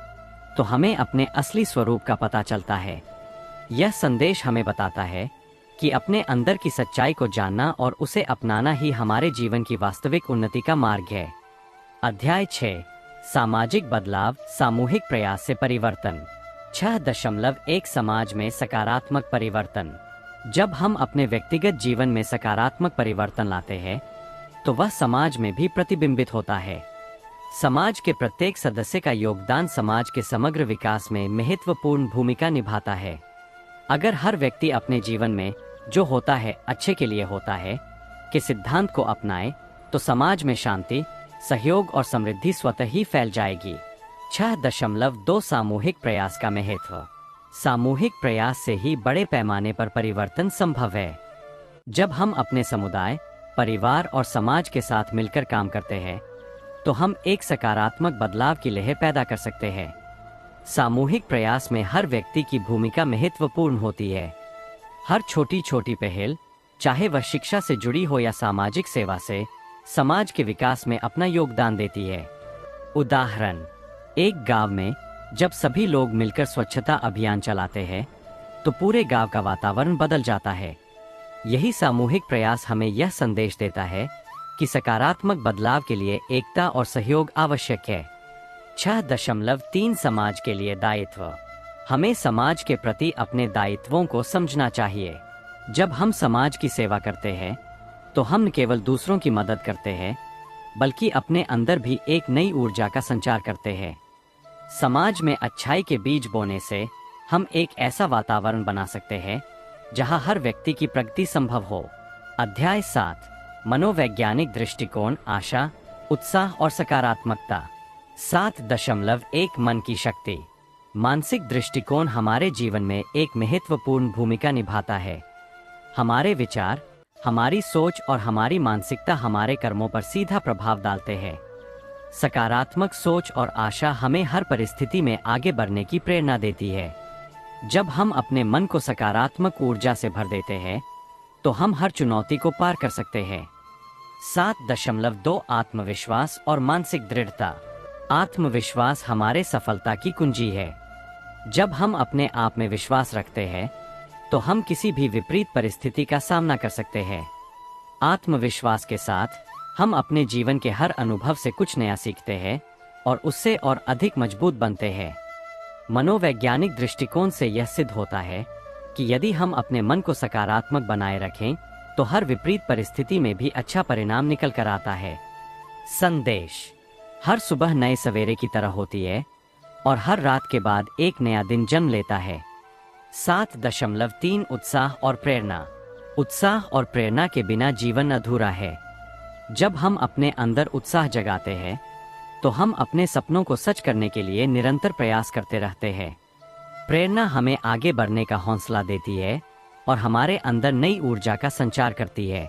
तो हमें अपने असली स्वरूप का पता चलता है। यह संदेश हमें बताता है कि अपने अंदर की सच्चाई को जानना और उसे अपनाना ही हमारे जीवन की वास्तविक उन्नति का मार्ग है। अध्याय 6, सामाजिक बदलाव, सामूहिक प्रयास से परिवर्तन। 6.1 समाज में सकारात्मक परिवर्तन। जब हम अपने व्यक्तिगत जीवन में सकारात्मक परिवर्तन लाते हैं तो वह समाज में भी प्रतिबिंबित होता है। समाज के प्रत्येक सदस्य का योगदान समाज के समग्र विकास में महत्वपूर्ण भूमिका निभाता है। अगर हर व्यक्ति अपने जीवन में जो होता है अच्छे के लिए होता है के सिद्धांत को अपनाए तो समाज में शांति, सहयोग और समृद्धि स्वतः ही फैल जाएगी। 6.2 सामूहिक प्रयास का महत्व। सामूहिक प्रयास से ही बड़े पैमाने पर परिवर्तन संभव है। जब हम अपने समुदाय, परिवार और समाज के साथ मिलकर काम करते हैं तो हम एक सकारात्मक बदलाव की लहर पैदा कर सकते हैं। सामूहिक प्रयास में हर व्यक्ति की भूमिका महत्वपूर्ण होती है। हर छोटी छोटी पहल, चाहे वह शिक्षा से जुड़ी हो या सामाजिक सेवा से, समाज के विकास में अपना योगदान देती है। उदाहरण, एक गांव में जब सभी लोग मिलकर स्वच्छता अभियान चलाते हैं तो पूरे गांव का वातावरण बदल जाता है। यही सामूहिक प्रयास हमें यह संदेश देता है कि सकारात्मक बदलाव के लिए एकता और सहयोग आवश्यक है। 6.3 समाज के लिए दायित्व। हमें समाज के प्रति अपने दायित्वों को समझना चाहिए। जब हम समाज की सेवा करते हैं तो हम न केवल दूसरों की मदद करते हैं बल्कि अपने अंदर भी एक नई ऊर्जा का संचार करते हैं। समाज में अच्छाई के बीज बोने से हम एक ऐसा वातावरण बना सकते हैं जहां हर व्यक्ति की प्रगति संभव हो। अध्याय 7, मनोवैज्ञानिक दृष्टिकोण, आशा, उत्साह और सकारात्मकता। 7.1 मन की शक्ति। मानसिक दृष्टिकोण हमारे जीवन में एक महत्वपूर्ण भूमिका निभाता है। हमारे विचार, हमारी सोच और हमारी मानसिकता हमारे कर्मों पर सीधा प्रभाव डालते हैं। सकारात्मक सोच और आशा हमें हर परिस्थिति में आगे बढ़ने की प्रेरणा देती है। जब हम अपने मन को सकारात्मक ऊर्जा से भर देते हैं तो हम हर चुनौती को पार कर सकते हैं। 7.2 आत्मविश्वास और मानसिक दृढ़ता। आत्मविश्वास हमारे सफलता की कुंजी है। जब हम अपने आप में विश्वास रखते हैं तो हम किसी भी विपरीत परिस्थिति का सामना कर सकते हैं। आत्मविश्वास के साथ हम अपने जीवन के हर अनुभव से कुछ नया सीखते हैं और उससे और अधिक मजबूत बनते हैं। मनोवैज्ञानिक दृष्टिकोण से यह सिद्ध होता है कि यदि हम अपने मन को सकारात्मक बनाए रखें तो हर विपरीत परिस्थिति में भी अच्छा परिणाम निकल कर आता है। संदेश, हर सुबह नए सवेरे की तरह होती है और हर रात के बाद एक नया दिन जन्म लेता है। 7.3 उत्साह और प्रेरणा। उत्साह और प्रेरणा के बिना जीवन अधूरा है। जब हम अपने अंदर उत्साह जगाते हैं तो हम अपने सपनों को सच करने के लिए निरंतर प्रयास करते रहते हैं। प्रेरणा हमें आगे बढ़ने का हौसला देती है और हमारे अंदर नई ऊर्जा का संचार करती है।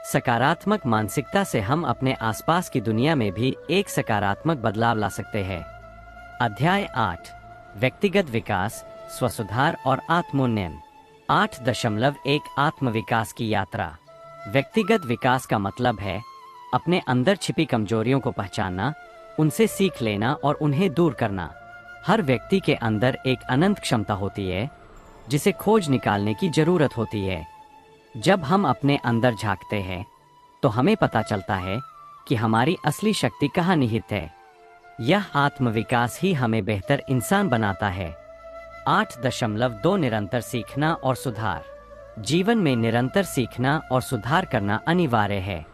सकारात्मक मानसिकता से हम अपने आसपास की दुनिया में भी एक सकारात्मक बदलाव ला सकते हैं। अध्याय 8 व्यक्तिगत विकास, स्वसुधार और आत्मोन्नयन। 8.1 आत्मविकास की यात्रा। व्यक्तिगत विकास का मतलब है अपने अंदर छिपी कमजोरियों को पहचानना, उनसे सीख लेना और उन्हें दूर करना। हर व्यक्ति के अंदर एक अनंत क्षमता होती है जिसे खोज निकालने की जरूरत होती है। जब हम अपने अंदर झांकते हैं तो हमें पता चलता है कि हमारी असली शक्ति कहाँ निहित है। यह आत्मविकास ही हमें बेहतर इंसान बनाता है। 8.2 निरंतर सीखना और सुधार। जीवन में निरंतर सीखना और सुधार करना अनिवार्य है।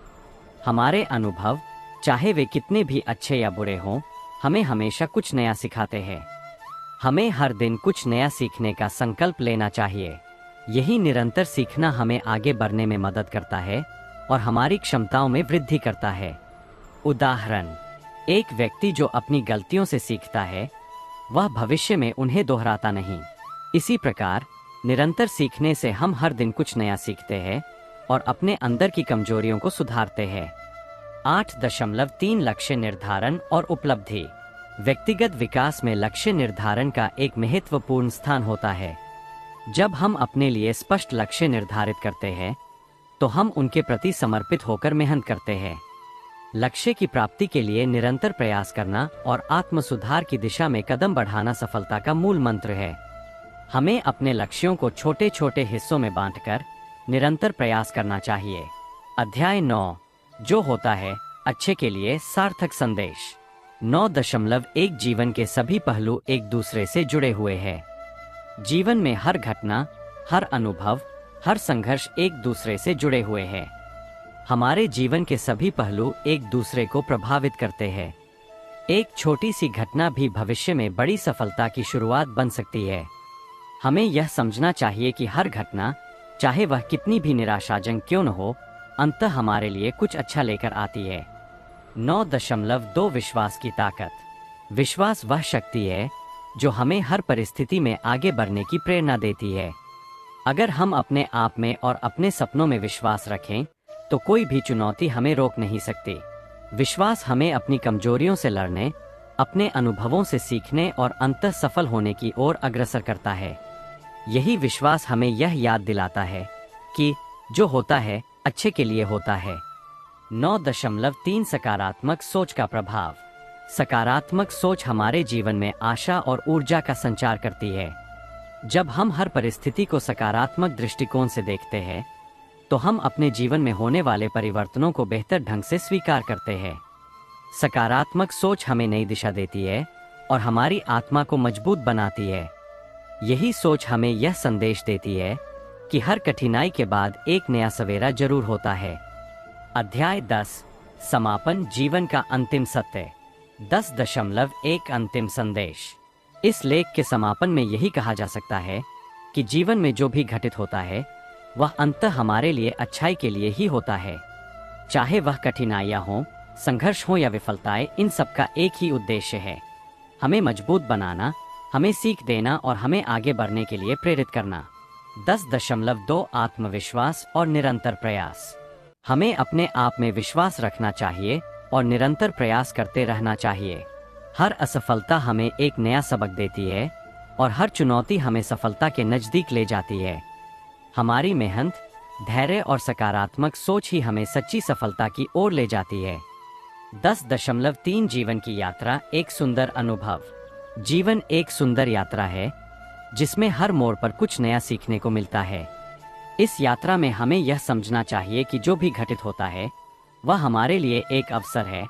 हमारे अनुभव, चाहे वे कितने भी अच्छे या बुरे हों, हमें हमेशा कुछ नया सिखाते हैं। हमें हर दिन कुछ नया सीखने का संकल्प लेना चाहिए। यही निरंतर सीखना हमें आगे बढ़ने में मदद करता है और हमारी क्षमताओं में वृद्धि करता है। उदाहरण, एक व्यक्ति जो अपनी गलतियों से सीखता है वह भविष्य में उन्हें दोहराता नहीं। इसी प्रकार निरंतर सीखने से हम हर दिन कुछ नया सीखते हैं और अपने अंदर की कमजोरियों को सुधारते हैं। 8.3 लक्ष्य निर्धारण और उपलब्धि। व्यक्तिगत विकास में लक्ष्य निर्धारण का एक महत्वपूर्ण स्थान होता है। जब हम अपने लिए स्पष्ट लक्ष्य निर्धारित करते हैं तो हम उनके प्रति समर्पित होकर मेहनत करते हैं। लक्ष्य की प्राप्ति के लिए निरंतर प्रयास करना और आत्म सुधार की दिशा में कदम बढ़ाना सफलता का मूल मंत्र है। हमें अपने लक्ष्यों को छोटे छोटे हिस्सों में बांटकर निरंतर प्रयास करना चाहिए। अध्याय 9 जो होता है अच्छे के लिए सार्थक संदेश। 9.1 जीवन के सभी पहलू एक दूसरे से जुड़े हुए हैं। जीवन में हर घटना, हर अनुभव, हर संघर्ष एक दूसरे से जुड़े हुए हैं। हमारे जीवन के सभी पहलू एक दूसरे को प्रभावित करते हैं। एक छोटी सी घटना भी भविष्य में बड़ी सफलता की शुरुआत बन सकती है। हमें यह समझना चाहिए कि हर घटना, चाहे वह कितनी भी निराशाजनक क्यों न हो, अंततः हमारे लिए कुछ अच्छा लेकर आती है। 9.2 विश्वास की ताकत। विश्वास वह शक्ति है जो हमें हर परिस्थिति में आगे बढ़ने की प्रेरणा देती है। अगर हम अपने आप में और अपने सपनों में विश्वास रखें तो कोई भी चुनौती हमें रोक नहीं सकती। विश्वास हमें अपनी कमजोरियों से लड़ने, अपने अनुभवों से सीखने और अंततः सफल होने की ओर अग्रसर करता है। यही विश्वास हमें यह याद दिलाता है कि जो होता है अच्छे के लिए होता है। 9.3 सकारात्मक सोच का प्रभाव। सकारात्मक सोच हमारे जीवन में आशा और ऊर्जा का संचार करती है। जब हम हर परिस्थिति को सकारात्मक दृष्टिकोण से देखते हैं तो हम अपने जीवन में होने वाले परिवर्तनों को बेहतर ढंग से स्वीकार करते हैं। सकारात्मक सोच हमें नई दिशा देती है और हमारी आत्मा को मजबूत बनाती है। यही सोच हमें यह संदेश देती है कि हर कठिनाई के बाद एक नया सवेरा जरूर होता है। अध्याय 10 समापन, जीवन का अंतिम सत्य। 10.1 अंतिम संदेश। इस लेख के समापन में यही कहा जा सकता है कि जीवन में जो भी घटित होता है वह अंततः हमारे लिए अच्छाई के लिए ही होता है। चाहे वह कठिनाइयां हों, संघर्ष हो या विफलताएं, इन सब का एक ही उद्देश्य है, हमें मजबूत बनाना, हमें सीख देना और हमें आगे बढ़ने के लिए प्रेरित करना। 10.2 आत्मविश्वास और निरंतर प्रयास। हमें अपने आप में विश्वास रखना चाहिए और निरंतर प्रयास करते रहना चाहिए। हर असफलता हमें एक नया सबक देती है और हर चुनौती हमें सफलता के नजदीक ले जाती है। हमारी मेहनत, धैर्य और सकारात्मक सोच ही हमें सच्ची सफलता की ओर ले जाती है। 10.3 जीवन की यात्रा, एक सुंदर अनुभव। जीवन एक सुंदर यात्रा है जिसमें हर मोड़ पर कुछ नया सीखने को मिलता है। इस यात्रा में हमें यह समझना चाहिए कि जो भी घटित होता है वह हमारे लिए एक अवसर है।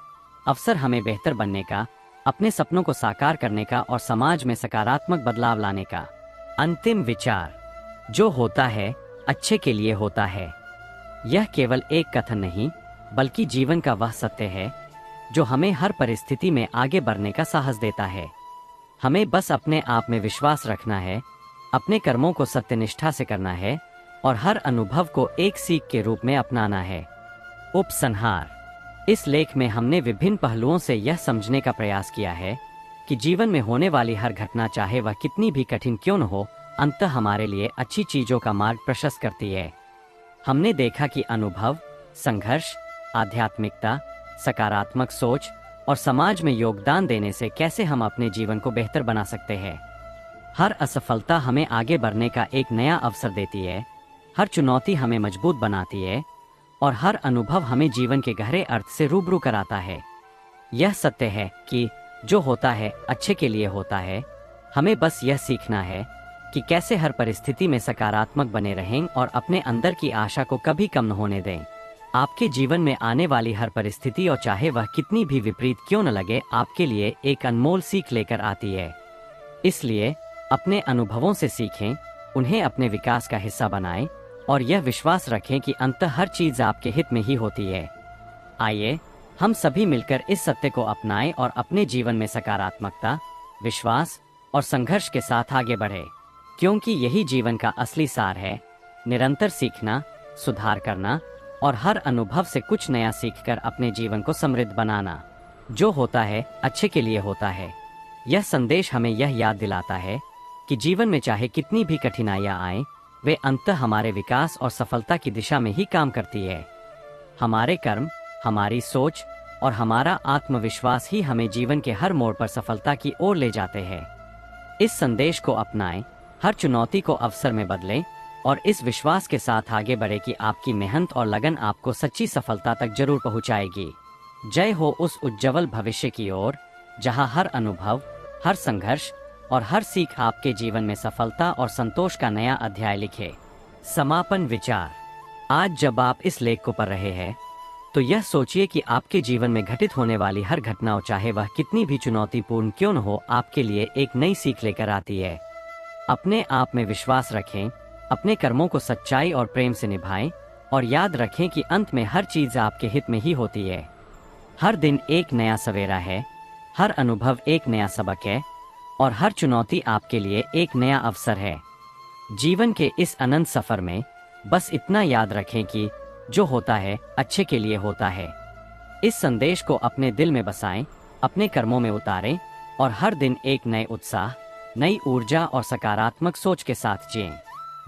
अवसर हमें बेहतर बनने का, अपने सपनों को साकार करने का और समाज में सकारात्मक बदलाव लाने का। अंतिम विचार, जो होता है अच्छे के लिए होता है। यह केवल एक कथन नहीं बल्कि जीवन का वह सत्य है जो हमें हर परिस्थिति में आगे बढ़ने का साहस देता है। हमें बस अपने आप में विश्वास रखना है, अपने कर्मों को सत्यनिष्ठा से करना है और हर अनुभव को एक सीख के रूप में अपनाना है। उपसंहार। इस लेख में हमने विभिन्न पहलुओं से यह समझने का प्रयास किया है कि जीवन में होने वाली हर घटना, चाहे वह कितनी भी कठिन क्यों न हो, अंततः हमारे लिए अच्छी चीजों का मार्ग प्रशस्त करती है। हमने देखा कि अनुभव, संघर्ष, आध्यात्मिकता, सकारात्मक सोच और समाज में योगदान देने से कैसे हम अपने जीवन को बेहतर बना सकते हैं। हर असफलता हमें आगे बढ़ने का एक नया अवसर देती है, हर चुनौती हमें मजबूत बनाती है और हर अनुभव हमें जीवन के गहरे अर्थ से रूबरू कराता है। यह सत्य है कि जो होता है अच्छे के लिए होता है। हमें बस यह सीखना है कि कैसे हर परिस्थिति में सकारात्मक बने रहें और अपने अंदर की आशा को कभी कम न होने दें। आपके जीवन में आने वाली हर परिस्थिति, और चाहे वह कितनी भी विपरीत क्यों न लगे, आपके लिए एक अनमोल सीख लेकर आती है। इसलिए अपने अनुभवों से सीखें, उन्हें अपने विकास का हिस्सा बनाएं और यह विश्वास रखें कि अंततः हर चीज आपके हित में ही होती है। आइए हम सभी मिलकर इस सत्य को अपनाएं और अपने जीवन में सकारात्मकता, विश्वास और संघर्ष के साथ आगे बढ़े, क्योंकि यही जीवन का असली सार है। निरंतर सीखना, सुधार करना और हर अनुभव से कुछ नया सीखकर अपने जीवन को समृद्ध बनाना। जो होता है अच्छे के लिए होता है। यह संदेश हमें यह याद दिलाता है कि जीवन में चाहे कितनी भी कठिनाइयां आएं, वे अंततः हमारे विकास और सफलता की दिशा में ही काम करती है। हमारे कर्म, हमारी सोच और हमारा आत्मविश्वास ही हमें जीवन के हर मोड़ पर सफलता की ओर ले जाते हैं। इस संदेश को अपनाएं, हर चुनौती को अवसर में बदलें और इस विश्वास के साथ आगे बढ़े कि आपकी मेहनत और लगन आपको सच्ची सफलता तक जरूर पहुंचाएगी। जय हो उस उज्जवल भविष्य की ओर जहां हर अनुभव, हर संघर्ष और हर सीख आपके जीवन में सफलता और संतोष का नया अध्याय लिखे। समापन विचार। आज जब आप इस लेख को पढ़ रहे हैं तो यह सोचिए कि आपके जीवन में घटित होने वाली हर घटना, चाहे वह कितनी भी चुनौतीपूर्ण क्यों न हो, आपके लिए एक नई सीख लेकर आती है। अपने आप में विश्वास रखें, अपने कर्मों को सच्चाई और प्रेम से निभाएं और याद रखें कि अंत में हर चीज आपके हित में ही होती है। हर दिन एक नया सवेरा है, हर अनुभव एक नया सबक है और हर चुनौती आपके लिए एक नया अवसर है। जीवन के इस अनंत सफर में बस इतना याद रखें कि जो होता है अच्छे के लिए होता है। इस संदेश को अपने दिल में बसाएं, अपने कर्मों में उतारें और हर दिन एक नए उत्साह, नई ऊर्जा और सकारात्मक सोच के साथ जिएं।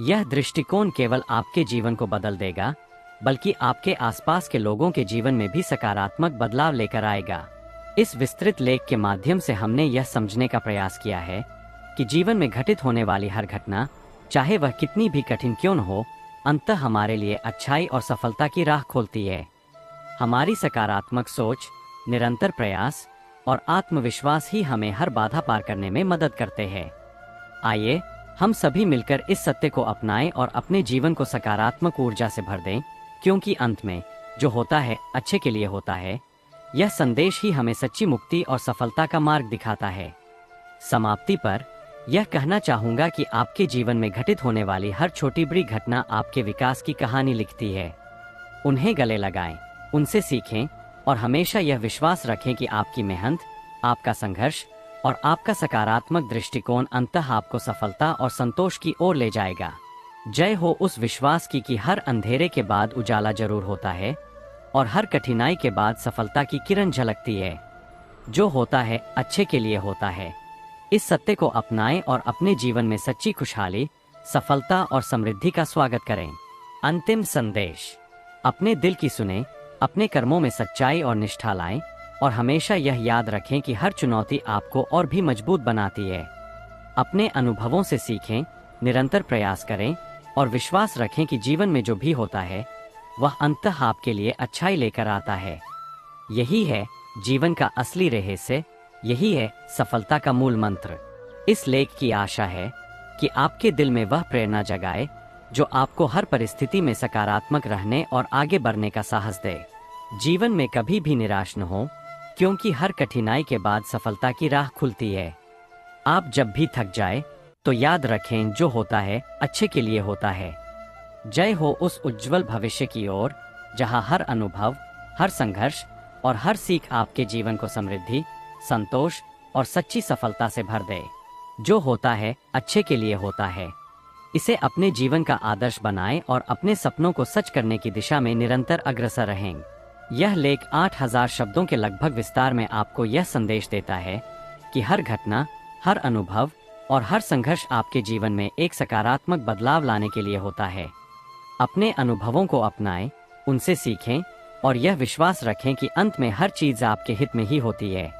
यह दृष्टिकोण केवल आपके जीवन को बदल देगा, बल्कि आपके आसपास के लोगों के जीवन में भी सकारात्मक बदलाव लेकर आएगा। इस विस्तृत लेख के माध्यम से हमने यह समझने का प्रयास किया है कि जीवन में घटित होने वाली हर घटना, चाहे वह कितनी भी कठिन क्यों न हो, अंततः हमारे लिए अच्छाई और सफलता की राह खोलती है। हमारी सकारात्मक सोच, निरंतर प्रयास और आत्मविश्वास ही हमें हर बाधा पार करने में मदद करते हैं। आइए हम सभी मिलकर इस सत्य को अपनाएं और अपने जीवन को सकारात्मक ऊर्जा से भर दें, क्योंकि अंत में जो होता है अच्छे के लिए होता है। यह संदेश ही हमें सच्ची मुक्ति और सफलता का मार्ग दिखाता है। समाप्ति पर यह कहना चाहूंगा कि आपके जीवन में घटित होने वाली हर छोटी बड़ी घटना आपके विकास की कहानी लिखती है। उन्हें गले लगाएं, उनसे सीखें और हमेशा यह विश्वास रखें कि आपकी मेहनत, आपका संघर्ष और आपका सकारात्मक दृष्टिकोण अंततः आपको सफलता और संतोष की ओर ले जाएगा। जय हो उस विश्वास की कि हर अंधेरे के बाद उजाला जरूर होता है और हर कठिनाई के बाद सफलता की किरण झलकती है। जो होता है अच्छे के लिए होता है। इस सत्य को अपनाएं और अपने जीवन में सच्ची खुशहाली, सफलता और समृद्धि का स्वागत करें। अंतिम संदेश। अपने दिल की सुने, अपने कर्मों में सच्चाई और निष्ठा लाएं और हमेशा यह याद रखें कि हर चुनौती आपको और भी मजबूत बनाती है। अपने अनुभवों से सीखें, निरंतर प्रयास करें और विश्वास रखें कि जीवन में जो भी होता है वह अंततः आपके लिए अच्छाई लेकर आता है। यही है जीवन का असली रहस्य, यही है सफलता का मूल मंत्र। इस लेख की आशा है कि आपके दिल में वह प्रेरणा जगाए जो आपको हर परिस्थिति में सकारात्मक रहने और आगे बढ़ने का साहस दे। जीवन में कभी भी निराश न हो, क्योंकि हर कठिनाई के बाद सफलता की राह खुलती है। आप जब भी थक जाए तो याद रखें जो होता है अच्छे के लिए होता है। जय हो उस उज्जवल भविष्य की ओर जहां हर अनुभव, हर संघर्ष और हर सीख आपके जीवन को समृद्धि, संतोष और सच्ची सफलता से भर दे। जो होता है अच्छे के लिए होता है। इसे अपने जीवन का आदर्श बनाएं और अपने सपनों को सच करने की दिशा में निरंतर अग्रसर रहें। यह लेख 8000 शब्दों के लगभग विस्तार में आपको यह संदेश देता है कि हर घटना, हर अनुभव और हर संघर्ष आपके जीवन में एक सकारात्मक बदलाव लाने के लिए होता है। अपने अनुभवों को अपनाएं, उनसे सीखें और यह विश्वास रखें कि अंत में हर चीज़ आपके हित में ही होती है।